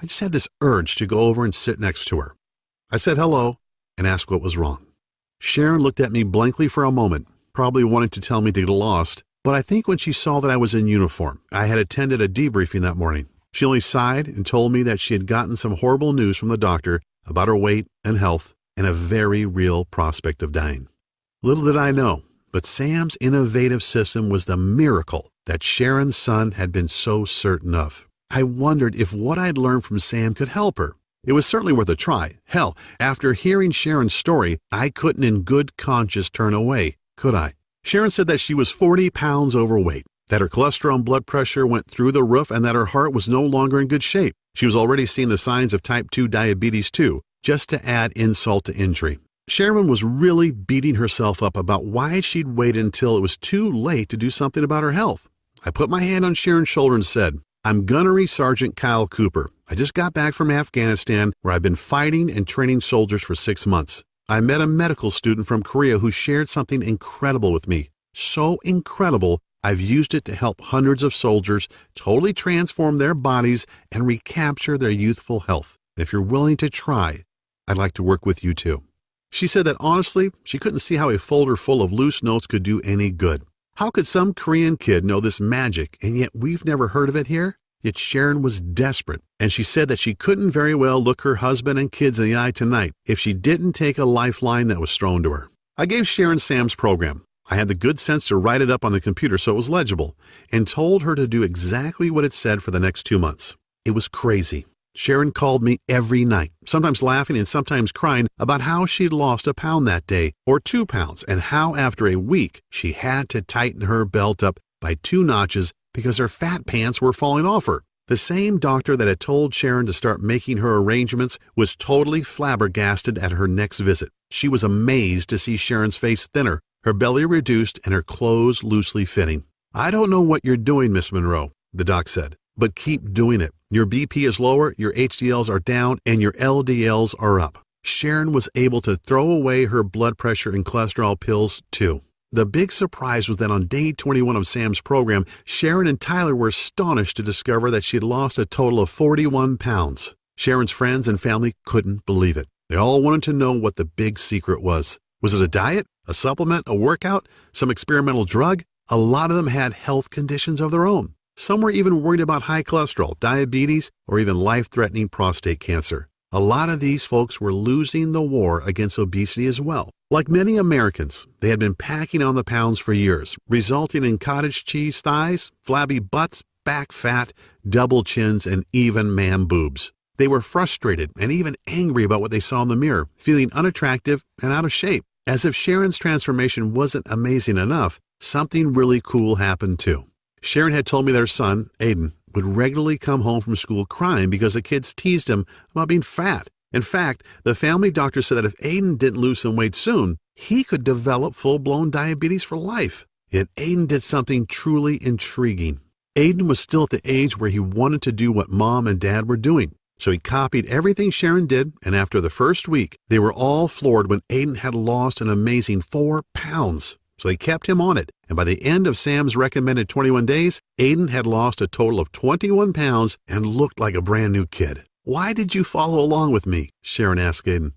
I just had this urge to go over and sit next to her. I said hello and asked what was wrong. Sharon looked at me blankly for a moment, probably wanting to tell me to get lost, but I think when she saw that I was in uniform, I had attended a debriefing that morning. She only sighed and told me that she had gotten some horrible news from the doctor about her weight and health and a very real prospect of dying. Little did I know, but Sam's innovative system was the miracle that Sharon's son had been so certain of. I wondered if what I'd learned from Sam could help her. It was certainly worth a try. Hell, after hearing Sharon's story, I couldn't in good conscience turn away, could I? Sharon said that she was 40 pounds overweight, that her cholesterol and blood pressure went through the roof, and that her heart was no longer in good shape. She was already seeing the signs of type 2 diabetes too, just to add insult to injury. Sharon was really beating herself up about why she'd waited until it was too late to do something about her health. I put my hand on Sharon's shoulder and said, "I'm Gunnery Sergeant Kyle Cooper. I just got back from Afghanistan, where I've been fighting and training soldiers for 6 months. I met a medical student from Korea who shared something incredible with me. So incredible, I've used it to help hundreds of soldiers totally transform their bodies and recapture their youthful health. If you're willing to try, I'd like to work with you too." She said that honestly, she couldn't see how a folder full of loose notes could do any good. How could some Korean kid know this magic, and yet we've never heard of it here? Yet Sharon was desperate, and she said that she couldn't very well look her husband and kids in the eye tonight if she didn't take a lifeline that was thrown to her. I gave Sharon Sam's program. I had the good sense to write it up on the computer so it was legible, and told her to do exactly what it said for the next 2 months. It was crazy. Sharon called me every night, sometimes laughing and sometimes crying about how she'd lost a pound that day, or 2 pounds, and how after a week she had to tighten her belt up by 2 notches because her fat pants were falling off her. The same doctor that had told Sharon to start making her arrangements was totally flabbergasted at her next visit. She was amazed to see Sharon's face thinner, her belly reduced, and her clothes loosely fitting. "I don't know what you're doing, Miss Monroe," the doc said, "but keep doing it. Your BP is lower, your HDLs are down, and your LDLs are up. Sharon was able to throw away her blood pressure and cholesterol pills too. The big surprise was that on day 21 of Sam's program, Sharon and Tyler were astonished to discover that she had lost a total of 41 pounds. Sharon's friends and family couldn't believe it. They all wanted to know what the big secret was. Was it a diet, a supplement, a workout, some experimental drug? A lot of them had health conditions of their own. Some were even worried about high cholesterol, diabetes, or even life-threatening prostate cancer. A lot of these folks were losing the war against obesity as well. Like many Americans, they had been packing on the pounds for years, resulting in cottage cheese thighs, flabby butts, back fat, double chins, and even man boobs. They were frustrated and even angry about what they saw in the mirror, feeling unattractive and out of shape. As if Sharon's transformation wasn't amazing enough, something really cool happened too. Sharon had told me their son, Aiden, would regularly come home from school crying because the kids teased him about being fat. In fact, the family doctor said that if Aiden didn't lose some weight soon, he could develop full-blown diabetes for life. Yet Aiden did something truly intriguing. Aiden was still at the age where he wanted to do what mom and dad were doing. So he copied everything Sharon did, and after the first week, they were all floored when Aiden had lost an amazing 4 pounds. So they kept him on it, and by the end of Sam's recommended 21 days, Aiden had lost a total of 21 pounds and looked like a brand new kid. "Why did you follow along with me?" Sharon asked Aiden.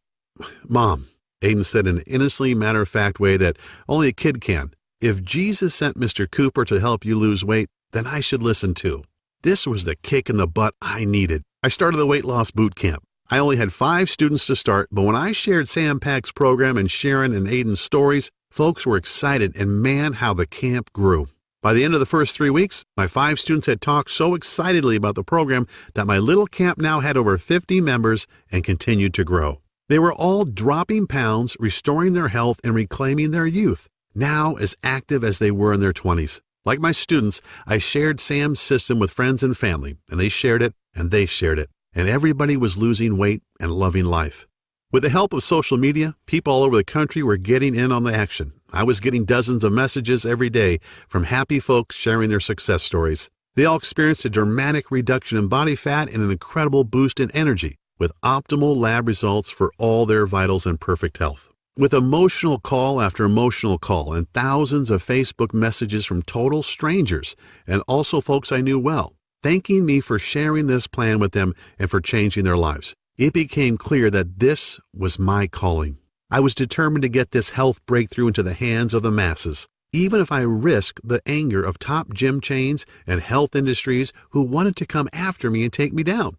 "Mom," Aiden said in an innocently matter-of-fact way that only a kid can, "if Jesus sent Mr. Cooper to help you lose weight, then I should listen too. This was the kick in the butt I needed. I started the weight loss boot camp. I only had 5 students to start, but when I shared Sam Pack's program and Sharon and Aiden's stories, folks were excited, and man, how the camp grew. By the end of the first 3 weeks, my 5 students had talked so excitedly about the program that my little camp now had over 50 members and continued to grow. They were all dropping pounds, restoring their health, and reclaiming their youth, now as active as they were in their 20s. Like my students, I shared Sam's system with friends and family, and they shared it, and they shared it, and everybody was losing weight and loving life. With the help of social media, people all over the country were getting in on the action. I was getting dozens of messages every day from happy folks sharing their success stories. They all experienced a dramatic reduction in body fat and an incredible boost in energy, with optimal lab results for all their vitals and perfect health. With emotional call after emotional call and thousands of Facebook messages from total strangers and also folks I knew well, thanking me for sharing this plan with them and for changing their lives, it became clear that this was my calling. I was determined to get this health breakthrough into the hands of the masses, even if I risked the anger of top gym chains and health industries who wanted to come after me and take me down.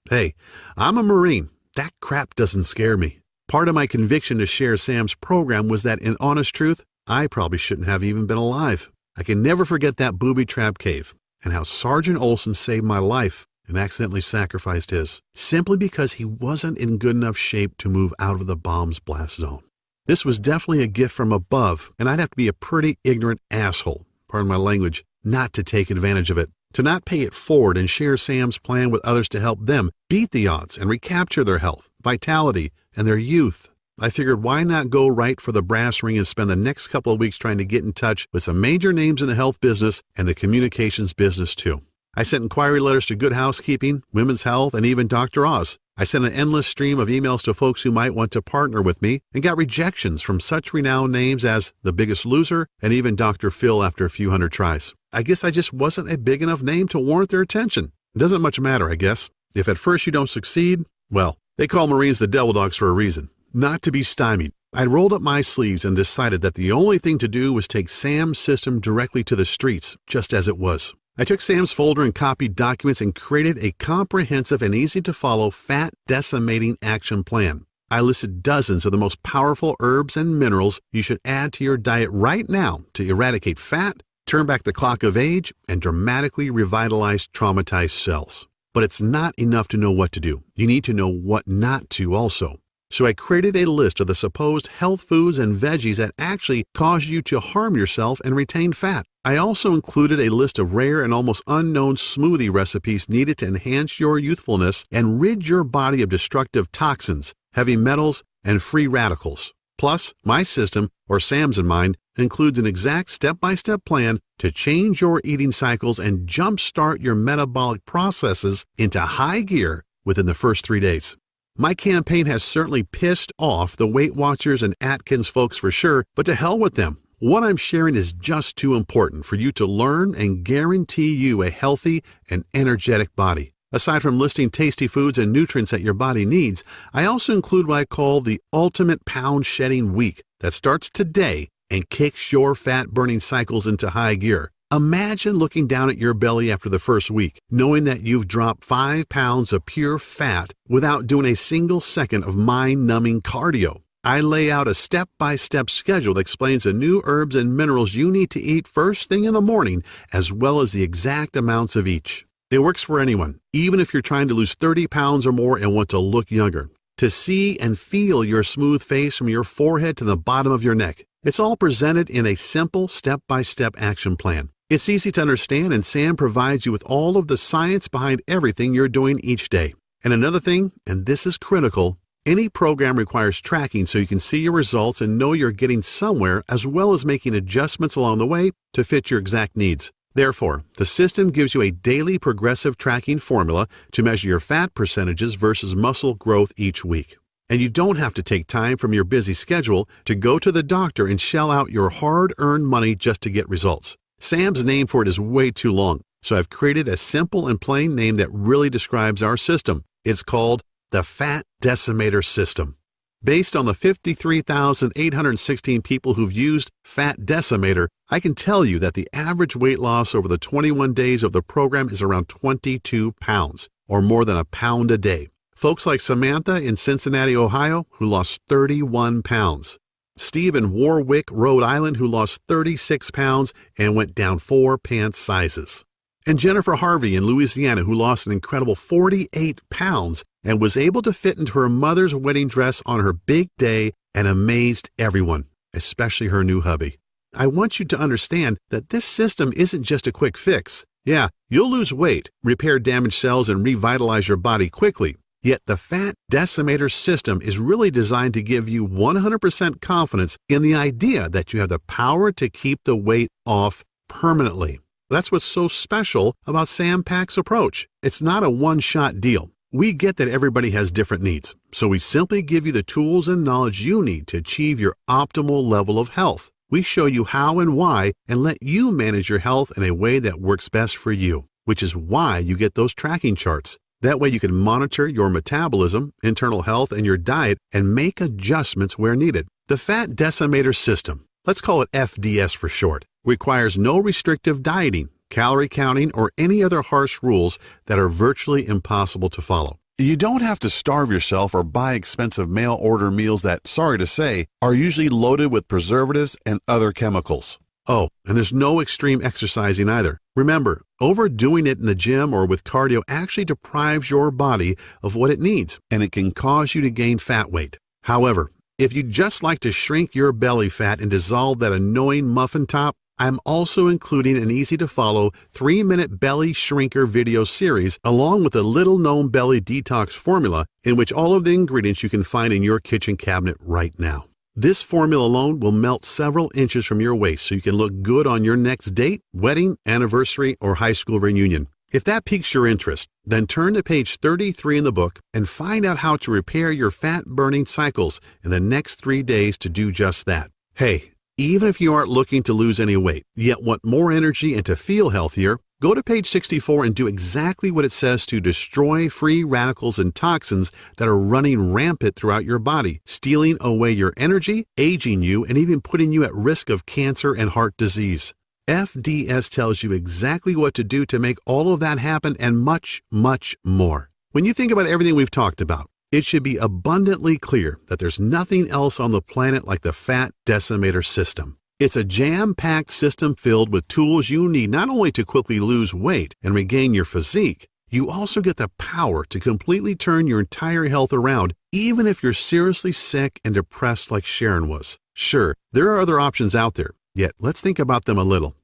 Hey, I'm a Marine. That crap doesn't scare me. Part of my conviction to share Sam's program was that, in honest truth, I probably shouldn't have even been alive. I can never forget that booby trap cave and how Sergeant Olson saved my life and accidentally sacrificed his, simply because he wasn't in good enough shape to move out of the bomb's blast zone. This was definitely a gift from above, and I'd have to be a pretty ignorant asshole, pardon my language, not to take advantage of it, to not pay it forward and share Sam's plan with others to help them beat the odds and recapture their health, vitality, and their youth. I figured, why not go right for the brass ring and spend the next couple of weeks trying to get in touch with some major names in the health business and the communications business too. I sent inquiry letters to Good Housekeeping, Women's Health, and even Dr. Oz. I sent an endless stream of emails to folks who might want to partner with me and got rejections from such renowned names as The Biggest Loser and even Dr. Phil after a few hundred tries. I guess I just wasn't a big enough name to warrant their attention. It doesn't much matter, I guess. If at first you don't succeed, well, they call Marines the devil dogs for a reason. Not to be stymied, I rolled up my sleeves and decided that the only thing to do was take Sam's system directly to the streets, just as it was. I took Sam's folder and copied documents and created a comprehensive and easy-to-follow fat-decimating action plan. I listed dozens of the most powerful herbs and minerals you should add to your diet right now to eradicate fat, turn back the clock of age, and dramatically revitalize traumatized cells. But it's not enough to know what to do. You need to know what not to also. So I created a list of the supposed health foods and veggies that actually cause you to harm yourself and retain fat. I also included a list of rare and almost unknown smoothie recipes needed to enhance your youthfulness and rid your body of destructive toxins, heavy metals, and free radicals. Plus, my system, or Sam's in mine, includes an exact step-by-step plan to change your eating cycles and jumpstart your metabolic processes into high gear within the first 3 days. My campaign has certainly pissed off the Weight Watchers and Atkins folks for sure, but to hell with them. What I'm sharing is just too important for you to learn and guarantee you a healthy and energetic body. Aside from listing tasty foods and nutrients that your body needs, I also include what I call the Ultimate Pound Shedding Week that starts today and kicks your fat-burning cycles into high gear. Imagine looking down at your belly after the first week, knowing that you've dropped 5 pounds of pure fat without doing a single second of mind-numbing cardio. I lay out a step-by-step schedule that explains the new herbs and minerals you need to eat first thing in the morning, as well as the exact amounts of each. It works for anyone, even if you're trying to lose 30 pounds or more and want to look younger. To see and feel your smooth face from your forehead to the bottom of your neck. It's all presented in a simple step-by-step action plan. It's easy to understand, and Sam provides you with all of the science behind everything you're doing each day. And another thing, and this is critical, any program requires tracking so you can see your results and know you're getting somewhere, as well as making adjustments along the way to fit your exact needs. Therefore, the system gives you a daily progressive tracking formula to measure your fat percentages versus muscle growth each week. And you don't have to take time from your busy schedule to go to the doctor and shell out your hard-earned money just to get results. Sam's name for it is way too long, so I've created a simple and plain name that really describes our system. It's called the Fat Decimator System. Based on the 53,816 people who've used Fat Decimator, I can tell you that the average weight loss over the 21 days of the program is around 22 pounds, or more than a pound a day. Folks like Samantha in Cincinnati, Ohio, who lost 31 pounds. Steve in Warwick, Rhode Island, who lost 36 pounds and went down 4 pant sizes. And Jennifer Harvey in Louisiana, who lost an incredible 48 pounds and was able to fit into her mother's wedding dress on her big day and amazed everyone, especially her new hubby. I want you to understand that this system isn't just a quick fix. Yeah, you'll lose weight, repair damaged cells, and revitalize your body quickly. Yet the Fat Decimator system is really designed to give you 100% confidence in the idea that you have the power to keep the weight off permanently. That's what's so special about Sam Pak's approach. It's not a one-shot deal. We get that everybody has different needs, so we simply give you the tools and knowledge you need to achieve your optimal level of health. We show you how and why and let you manage your health in a way that works best for you, which is why you get those tracking charts. That way you can monitor your metabolism, internal health, and your diet and make adjustments where needed. The Fat Decimator System, let's call it FDS for short, requires no restrictive dieting, calorie counting, or any other harsh rules that are virtually impossible to follow. You don't have to starve yourself or buy expensive mail-order meals that, sorry to say, are usually loaded with preservatives and other chemicals. Oh, and there's no extreme exercising either. Remember, overdoing it in the gym or with cardio actually deprives your body of what it needs, and it can cause you to gain fat weight. However, if you'd just like to shrink your belly fat and dissolve that annoying muffin top, I'm also including an easy-to-follow 3-minute belly shrinker video series along with a little-known belly detox formula in which all of the ingredients you can find in your kitchen cabinet right now. This formula alone will melt several inches from your waist so you can look good on your next date, wedding, anniversary, or high school reunion. If that piques your interest, then turn to page 33 in the book and find out how to repair your fat-burning cycles in the next 3 days to do just that. Hey, even if you aren't looking to lose any weight, yet want more energy and to feel healthier, go to page 64 and do exactly what it says to destroy free radicals and toxins that are running rampant throughout your body, stealing away your energy, aging you, and even putting you at risk of cancer and heart disease. FDS tells you exactly what to do to make all of that happen and much, much more. When you think about everything we've talked about, it should be abundantly clear that there's nothing else on the planet like the Fat Decimator System. It's a jam-packed system filled with tools you need not only to quickly lose weight and regain your physique, you also get the power to completely turn your entire health around, even if you're seriously sick and depressed like Sharon was. Sure, there are other options out there, yet let's think about them a little.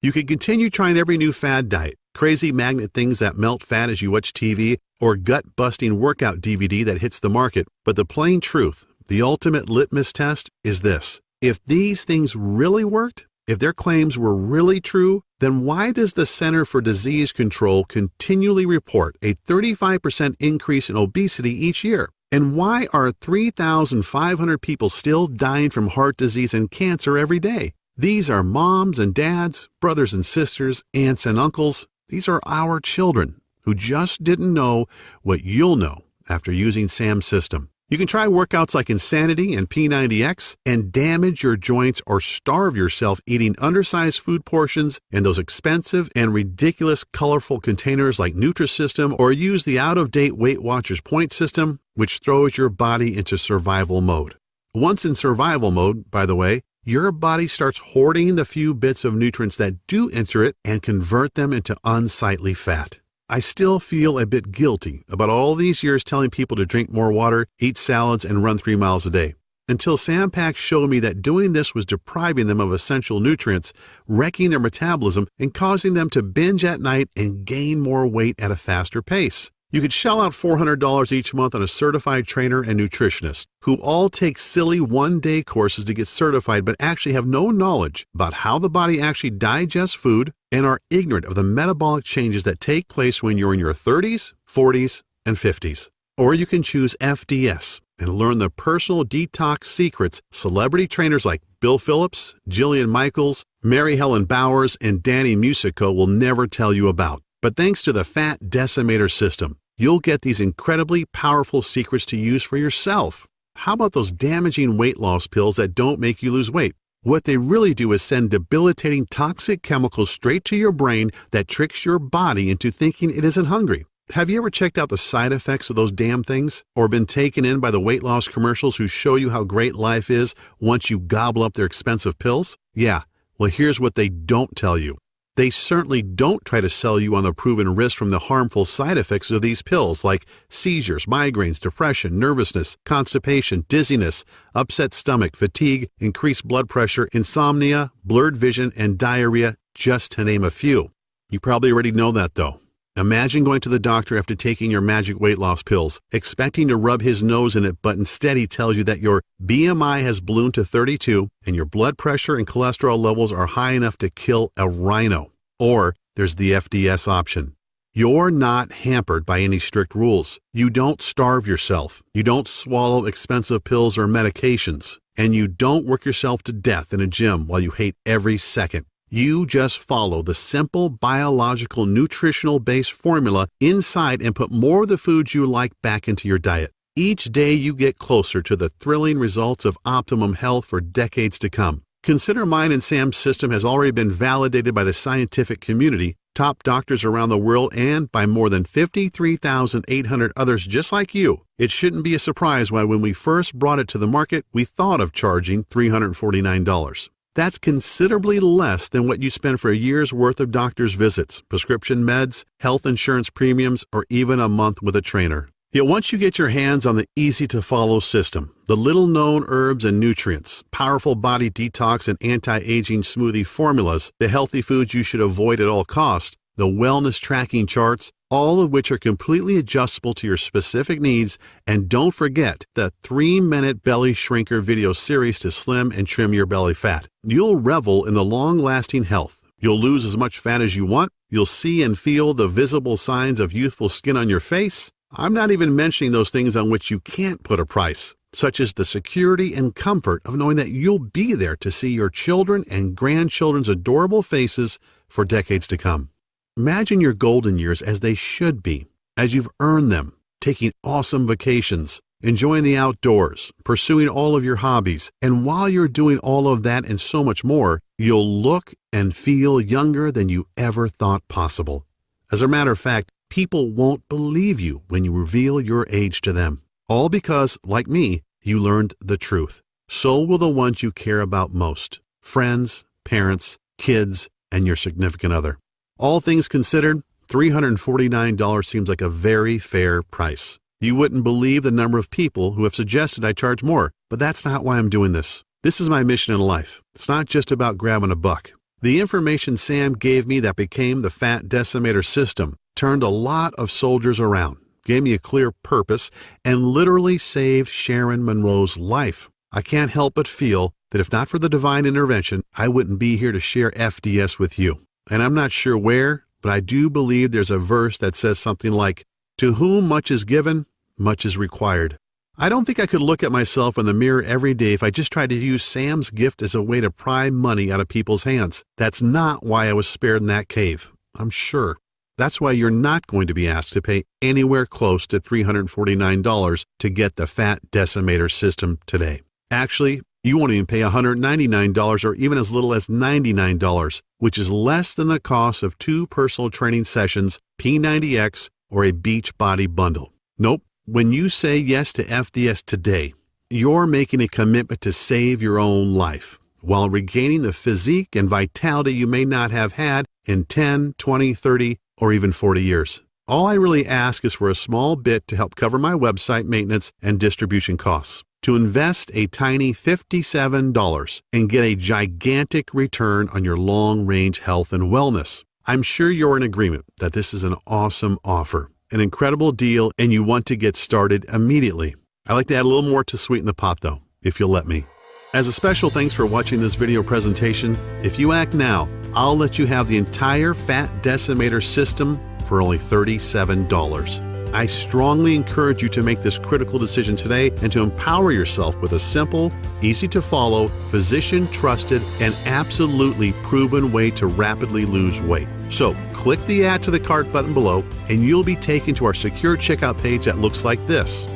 You could continue trying every new fad diet, crazy magnet things that melt fat as you watch TV, or gut-busting workout DVD that hits the market, but the plain truth, the ultimate litmus test, is this. If these things really worked, if their claims were really true, then why does the Center for Disease Control continually report a 35% increase in obesity each year? And why are 3,500 people still dying from heart disease and cancer every day? These are moms and dads, brothers and sisters, aunts and uncles. These are our children who just didn't know what you'll know after using Sam's system. You can try workouts like Insanity and P90X and damage your joints or starve yourself eating undersized food portions in those expensive and ridiculous colorful containers like Nutrisystem, or use the out-of-date Weight Watchers point system, which throws your body into survival mode. Once in survival mode, by the way, your body starts hoarding the few bits of nutrients that do enter it and convert them into unsightly fat. I still feel a bit guilty about all these years telling people to drink more water, eat salads, and run 3 miles a day, until Sam Pack showed me that doing this was depriving them of essential nutrients, wrecking their metabolism, and causing them to binge at night and gain more weight at a faster pace. You could shell out $400 each month on a certified trainer and nutritionist who all take silly one-day courses to get certified but actually have no knowledge about how the body actually digests food and are ignorant of the metabolic changes that take place when you're in your 30s, 40s, and 50s. Or you can choose FDS and learn the personal detox secrets celebrity trainers like Bill Phillips, Jillian Michaels, Mary Helen Bowers, and Danny Musico will never tell you about. But thanks to the Fat Decimator system, you'll get these incredibly powerful secrets to use for yourself. How about those damaging weight loss pills that don't make you lose weight? What they really do is send debilitating toxic chemicals straight to your brain that tricks your body into thinking it isn't hungry. Have you ever checked out the side effects of those damn things? Or been taken in by the weight loss commercials who show you how great life is once you gobble up their expensive pills? Yeah, well, here's what they don't tell you. They certainly don't try to sell you on the proven risk from the harmful side effects of these pills like seizures, migraines, depression, nervousness, constipation, dizziness, upset stomach, fatigue, increased blood pressure, insomnia, blurred vision, and diarrhea, just to name a few. You probably already know that though. Imagine going to the doctor after taking your magic weight loss pills, expecting to rub his nose in it, but instead he tells you that your BMI has ballooned to 32 and your blood pressure and cholesterol levels are high enough to kill a rhino. Or there's the FDS option. You're not hampered by any strict rules. You don't starve yourself. You don't swallow expensive pills or medications. And you don't work yourself to death in a gym while you hate every second. You just follow the simple biological nutritional-based formula inside and put more of the foods you like back into your diet. Each day you get closer to the thrilling results of optimum health for decades to come. Consider mine and Sam's system has already been validated by the scientific community, top doctors around the world, and by more than 53,800 others just like you. It shouldn't be a surprise why when we first brought it to the market, we thought of charging $349. That's considerably less than what you spend for a year's worth of doctor's visits, prescription meds, health insurance premiums, or even a month with a trainer. Yet once you get your hands on the easy-to-follow system, the little-known herbs and nutrients, powerful body detox and anti-aging smoothie formulas, the healthy foods you should avoid at all costs, the wellness tracking charts, all of which are completely adjustable to your specific needs, and don't forget the 3-minute belly shrinker video series to slim and trim your belly fat. You'll revel in the long-lasting health. You'll lose as much fat as you want. You'll see and feel the visible signs of youthful skin on your face. I'm not even mentioning those things on which you can't put a price, such as the security and comfort of knowing that you'll be there to see your children and grandchildren's adorable faces for decades to come. Imagine your golden years as they should be, as you've earned them, taking awesome vacations, enjoying the outdoors, pursuing all of your hobbies, and while you're doing all of that and so much more, you'll look and feel younger than you ever thought possible. As a matter of fact, people won't believe you when you reveal your age to them. All because, like me, you learned the truth. So will the ones you care about most: friends, parents, kids, and your significant other. All things considered, $349 seems like a very fair price. You wouldn't believe the number of people who have suggested I charge more, but that's not why I'm doing this. This is my mission in life. It's not just about grabbing a buck. The information Sam gave me that became the Fat Decimator system turned a lot of soldiers around, gave me a clear purpose, and literally saved Sharon Monroe's life. I can't help but feel that if not for the divine intervention, I wouldn't be here to share FDS with you. And I'm not sure where, but I do believe there's a verse that says something like, "To whom much is given, much is required." I don't think I could look at myself in the mirror every day if I just tried to use Sam's gift as a way to pry money out of people's hands. That's not why I was spared in that cave, I'm sure. That's why you're not going to be asked to pay anywhere close to $349 to get the Fat Decimator system today. Actually, you won't even pay $199 or even as little as $99, which is less than the cost of 2 personal training sessions, P90X, or a Beachbody bundle. Nope. When you say yes to FDS today, you're making a commitment to save your own life while regaining the physique and vitality you may not have had in 10, 20, 30, or even 40 years. All I really ask is for a small bit to help cover my website maintenance and distribution costs, to invest a tiny $57 and get a gigantic return on your long-range health and wellness. I'm sure you're in agreement that this is an awesome offer, an incredible deal, and you want to get started immediately. I'd like to add a little more to sweeten the pot though, if you'll let me. As a special thanks for watching this video presentation, if you act now, I'll let you have the entire Fat Decimator system for only $37. I strongly encourage you to make this critical decision today and to empower yourself with a simple, easy-to-follow, physician-trusted, and absolutely proven way to rapidly lose weight. So, click the Add to the Cart button below, and you'll be taken to our secure checkout page that looks like this.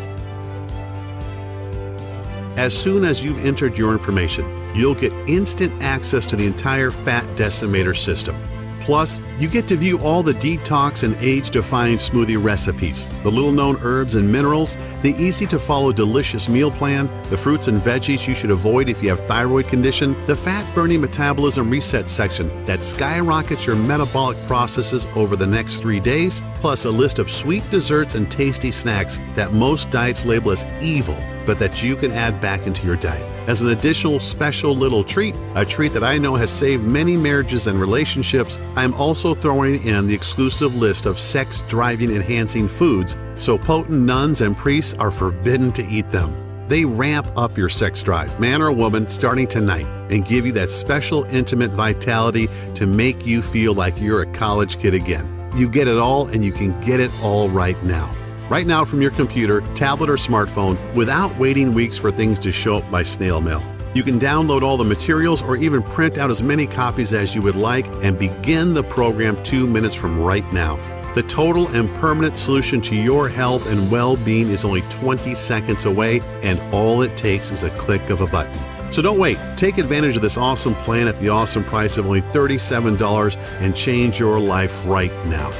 As soon as you've entered your information, you'll get instant access to the entire Fat Decimator system. Plus, you get to view all the detox and age-defying smoothie recipes, the little-known herbs and minerals, the easy-to-follow delicious meal plan, the fruits and veggies you should avoid if you have thyroid condition, the fat-burning metabolism reset section that skyrockets your metabolic processes over the next 3 days, plus a list of sweet desserts and tasty snacks that most diets label as evil, but that you can add back into your diet. As an additional special little treat, a treat that I know has saved many marriages and relationships, I'm also throwing in the exclusive list of sex-driving enhancing foods, so potent nuns and priests are forbidden to eat them. They ramp up your sex drive, man or woman, starting tonight, and give you that special intimate vitality to make you feel like you're a college kid again. You get it all, and you can get it all right now. Right now from your computer, tablet, or smartphone without waiting weeks for things to show up by snail mail. You can download all the materials or even print out as many copies as you would like and begin the program 2 minutes from right now. The total and permanent solution to your health and well-being is only 20 seconds away, and all it takes is a click of a button. So don't wait. Take advantage of this awesome plan at the awesome price of only $37 and change your life right now.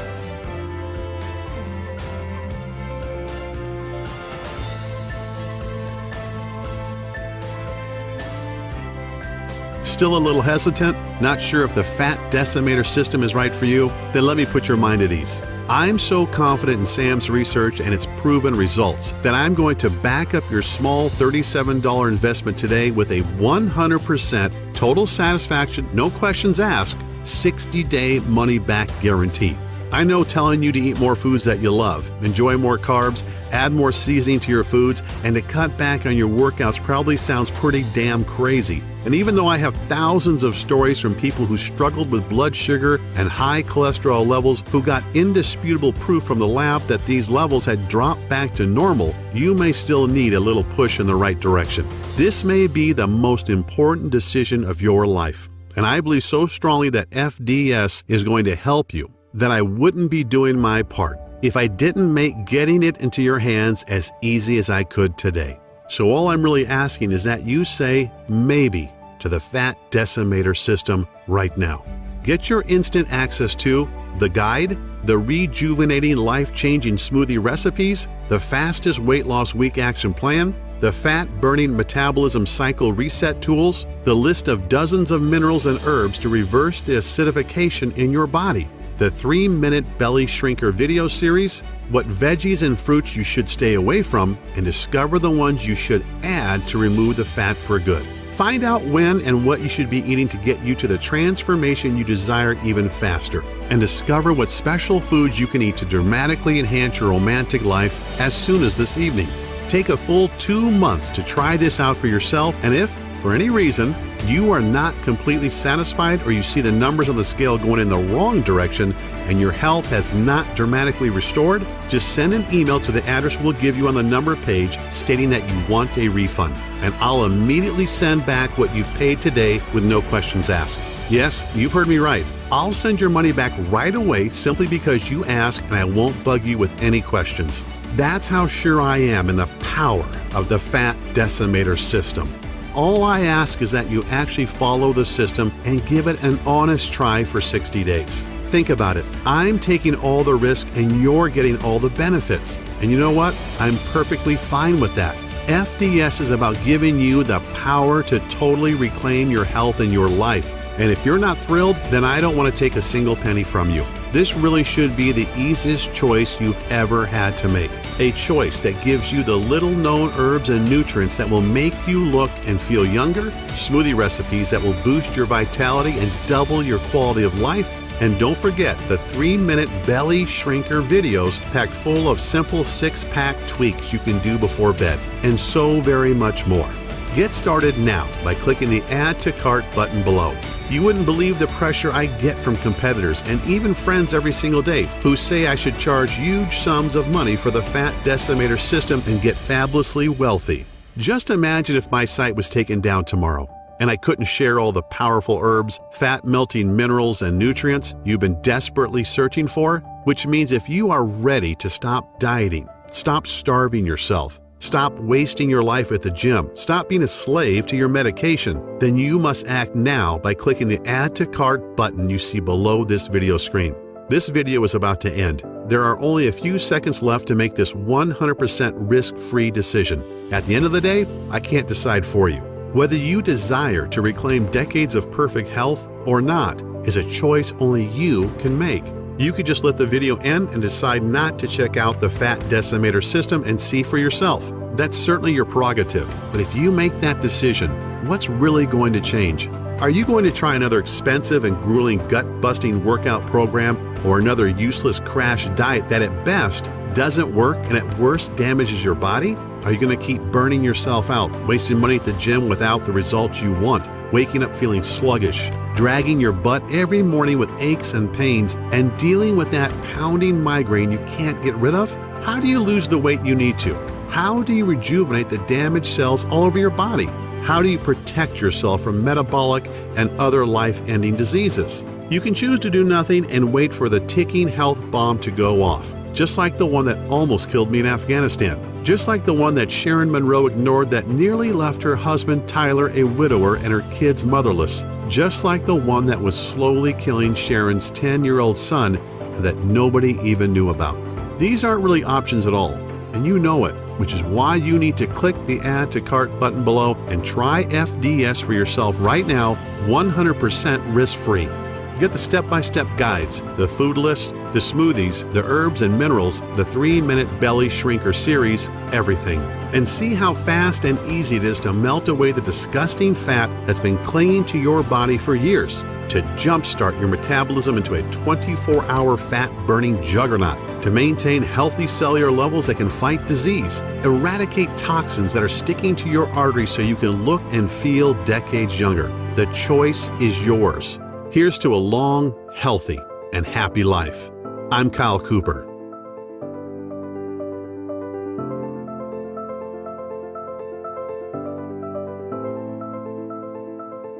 Still a little hesitant? Not sure if the Fat Decimator system is right for you? Then let me put your mind at ease. I'm so confident in Sam's research and its proven results that I'm going to back up your small $37 investment today with a 100% total satisfaction, no questions asked, 60-day money-back guarantee. I know telling you to eat more foods that you love, enjoy more carbs, add more seasoning to your foods, and to cut back on your workouts probably sounds pretty damn crazy. And even though I have thousands of stories from people who struggled with blood sugar and high cholesterol levels who got indisputable proof from the lab that these levels had dropped back to normal, you may still need a little push in the right direction. This may be the most important decision of your life, and I believe so strongly that FDS is going to help you that I wouldn't be doing my part if I didn't make getting it into your hands as easy as I could today. So all I'm really asking is that you say maybe to the Fat Decimator system right now. Get your instant access to the guide, the rejuvenating life-changing smoothie recipes, the fastest weight loss week action plan, the fat-burning metabolism cycle reset tools, the list of dozens of minerals and herbs to reverse the acidification in your body, the 3-minute belly shrinker video series, what veggies and fruits you should stay away from, and discover the ones you should add to remove the fat for good. Find out when and what you should be eating to get you to the transformation you desire even faster. And discover what special foods you can eat to dramatically enhance your romantic life as soon as this evening. Take a full 2 months to try this out for yourself, and if, for any reason, you are not completely satisfied or you see the numbers on the scale going in the wrong direction and your health has not dramatically restored, just send an email to the address we'll give you on the number page stating that you want a refund, and I'll immediately send back what you've paid today with no questions asked. Yes, you've heard me right. I'll send your money back right away simply because you asked, and I won't bug you with any questions. That's how sure I am in the power of the Fat Decimator system. All I ask is that you actually follow the system and give it an honest try for 60 days. Think about it. I'm taking all the risk and you're getting all the benefits. And you know what? I'm perfectly fine with that. FDS is about giving you the power to totally reclaim your health and your life. And if you're not thrilled, then I don't want to take a single penny from you. This really should be the easiest choice you've ever had to make. A choice that gives you the little-known herbs and nutrients that will make you look and feel younger, smoothie recipes that will boost your vitality and double your quality of life, and don't forget the 3-minute belly shrinker videos packed full of simple 6-pack tweaks you can do before bed, and so very much more. Get started now by clicking the Add to Cart button below. You wouldn't believe the pressure I get from competitors and even friends every single day who say I should charge huge sums of money for the Fat Decimator system and get fabulously wealthy. Just imagine if my site was taken down tomorrow and I couldn't share all the powerful herbs, fat-melting minerals, and nutrients you've been desperately searching for, which means if you are ready to stop dieting, stop starving yourself, stop wasting your life at the gym, stop being a slave to your medication, then you must act now by clicking the Add to Cart button you see below this video screen. This video is about to end. There are only a few seconds left to make this 100% risk-free decision. At the end of the day, I can't decide for you. Whether you desire to reclaim decades of perfect health or not is a choice only you can make. You could just let the video end and decide not to check out the Fat Decimator system and see for yourself. That's certainly your prerogative, but if you make that decision, what's really going to change? Are you going to try another expensive and grueling gut-busting workout program or another useless crash diet that at best doesn't work and at worst damages your body? Are you going to keep burning yourself out, wasting money at the gym without the results you want, waking up feeling sluggish, dragging your butt every morning with aches and pains, and dealing with that pounding migraine you can't get rid of? How do you lose the weight you need to? How do you rejuvenate the damaged cells all over your body? How do you protect yourself from metabolic and other life-ending diseases? You can choose to do nothing and wait for the ticking health bomb to go off, just like the one that almost killed me in Afghanistan. Just like the one that Sharon Monroe ignored that nearly left her husband Tyler a widower and her kids motherless. Just like the one that was slowly killing Sharon's 10-year-old son and that nobody even knew about. These aren't really options at all, and you know it, which is why you need to click the Add to Cart button below and try FDS for yourself right now, 100% risk-free. Get the step-by-step guides, the food list, the smoothies, the herbs and minerals, the 3-minute belly shrinker series, everything. And see how fast and easy it is to melt away the disgusting fat that's been clinging to your body for years, to jumpstart your metabolism into a 24-hour fat-burning juggernaut, to maintain healthy cellular levels that can fight disease, eradicate toxins that are sticking to your arteries so you can look and feel decades younger. The choice is yours. Here's to a long, healthy, and happy life. I'm Kyle Cooper.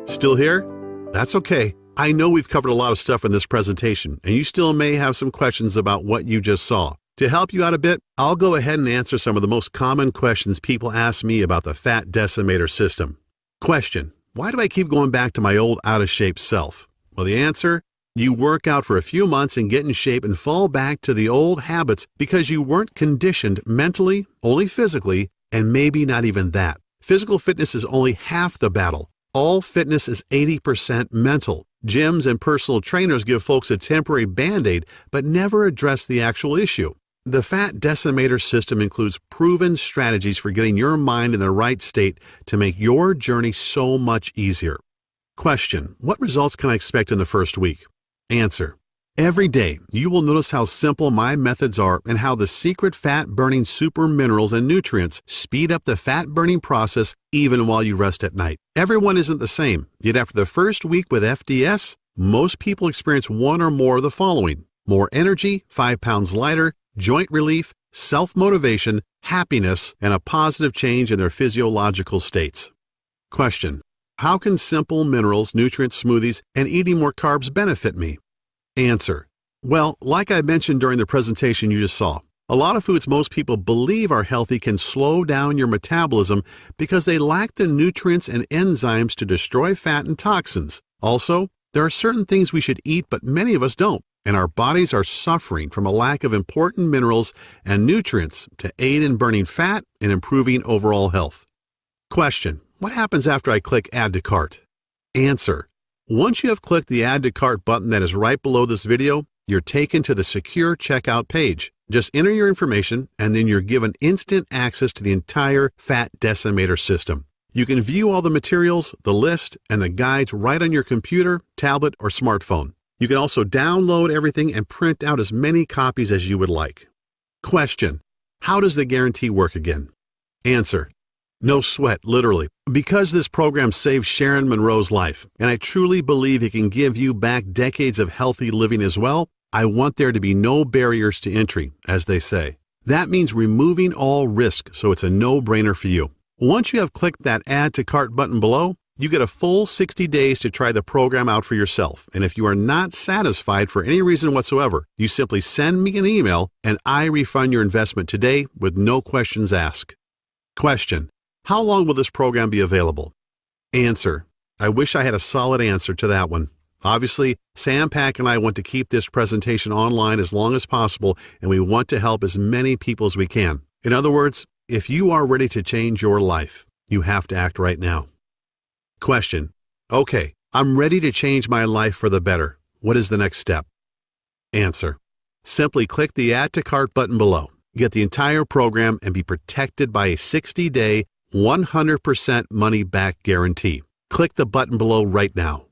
Still here? That's okay. I know we've covered a lot of stuff in this presentation, and you still may have some questions about what you just saw. To help you out a bit, I'll go ahead and answer some of the most common questions people ask me about the Fat Decimator system. Question: why do I keep going back to my old out-of-shape self? Well, the answer: you work out for a few months and get in shape and fall back to the old habits because you weren't conditioned mentally, only physically, and maybe not even that. Physical fitness is only half the battle. All fitness is 80% mental. Gyms and personal trainers give folks a temporary band-aid, but never address the actual issue. The Fat Decimator system includes proven strategies for getting your mind in the right state to make your journey so much easier. Question: what results can I expect in the first week? Answer: Every day, you will notice how simple my methods are and how the secret fat-burning super minerals and nutrients speed up the fat-burning process even while you rest at night. Everyone isn't the same, yet after the first week with FDS, most people experience one or more of the following: more energy, 5 pounds lighter, joint relief, self-motivation, happiness, and a positive change in their physiological states. Question: how can simple minerals, nutrient smoothies, and eating more carbs benefit me? Answer: well, like I mentioned during the presentation you just saw, a lot of foods most people believe are healthy can slow down your metabolism because they lack the nutrients and enzymes to destroy fat and toxins. Also, there are certain things we should eat but many of us don't, and our bodies are suffering from a lack of important minerals and nutrients to aid in burning fat and improving overall health. Question: what happens after I click Add to Cart? Answer: once you have clicked the Add to Cart button that is right below this video, you're taken to the secure checkout page. Just enter your information and then you're given instant access to the entire Fat Decimator system. You can view all the materials, the list, and the guides right on your computer, tablet, or smartphone. You can also download everything and print out as many copies as you would like. Question: how does the guarantee work again? Answer: no sweat, literally. Because this program saved Sharon Monroe's life, and I truly believe it can give you back decades of healthy living as well, I want there to be no barriers to entry, as they say. That means removing all risk, so it's a no-brainer for you. Once you have clicked that Add to Cart button below, you get a full 60 days to try the program out for yourself, and if you are not satisfied for any reason whatsoever, you simply send me an email and I refund your investment today with no questions asked. Question: how long will this program be available? Answer: I wish I had a solid answer to that one. Obviously, Sam Pack and I want to keep this presentation online as long as possible, and we want to help as many people as we can. In other words, if you are ready to change your life, you have to act right now. Question: okay, I'm ready to change my life for the better. What is the next step? Answer: simply click the Add to Cart button below. Get the entire program and be protected by a 60-day, 100% money-back guarantee. Click the button below right now.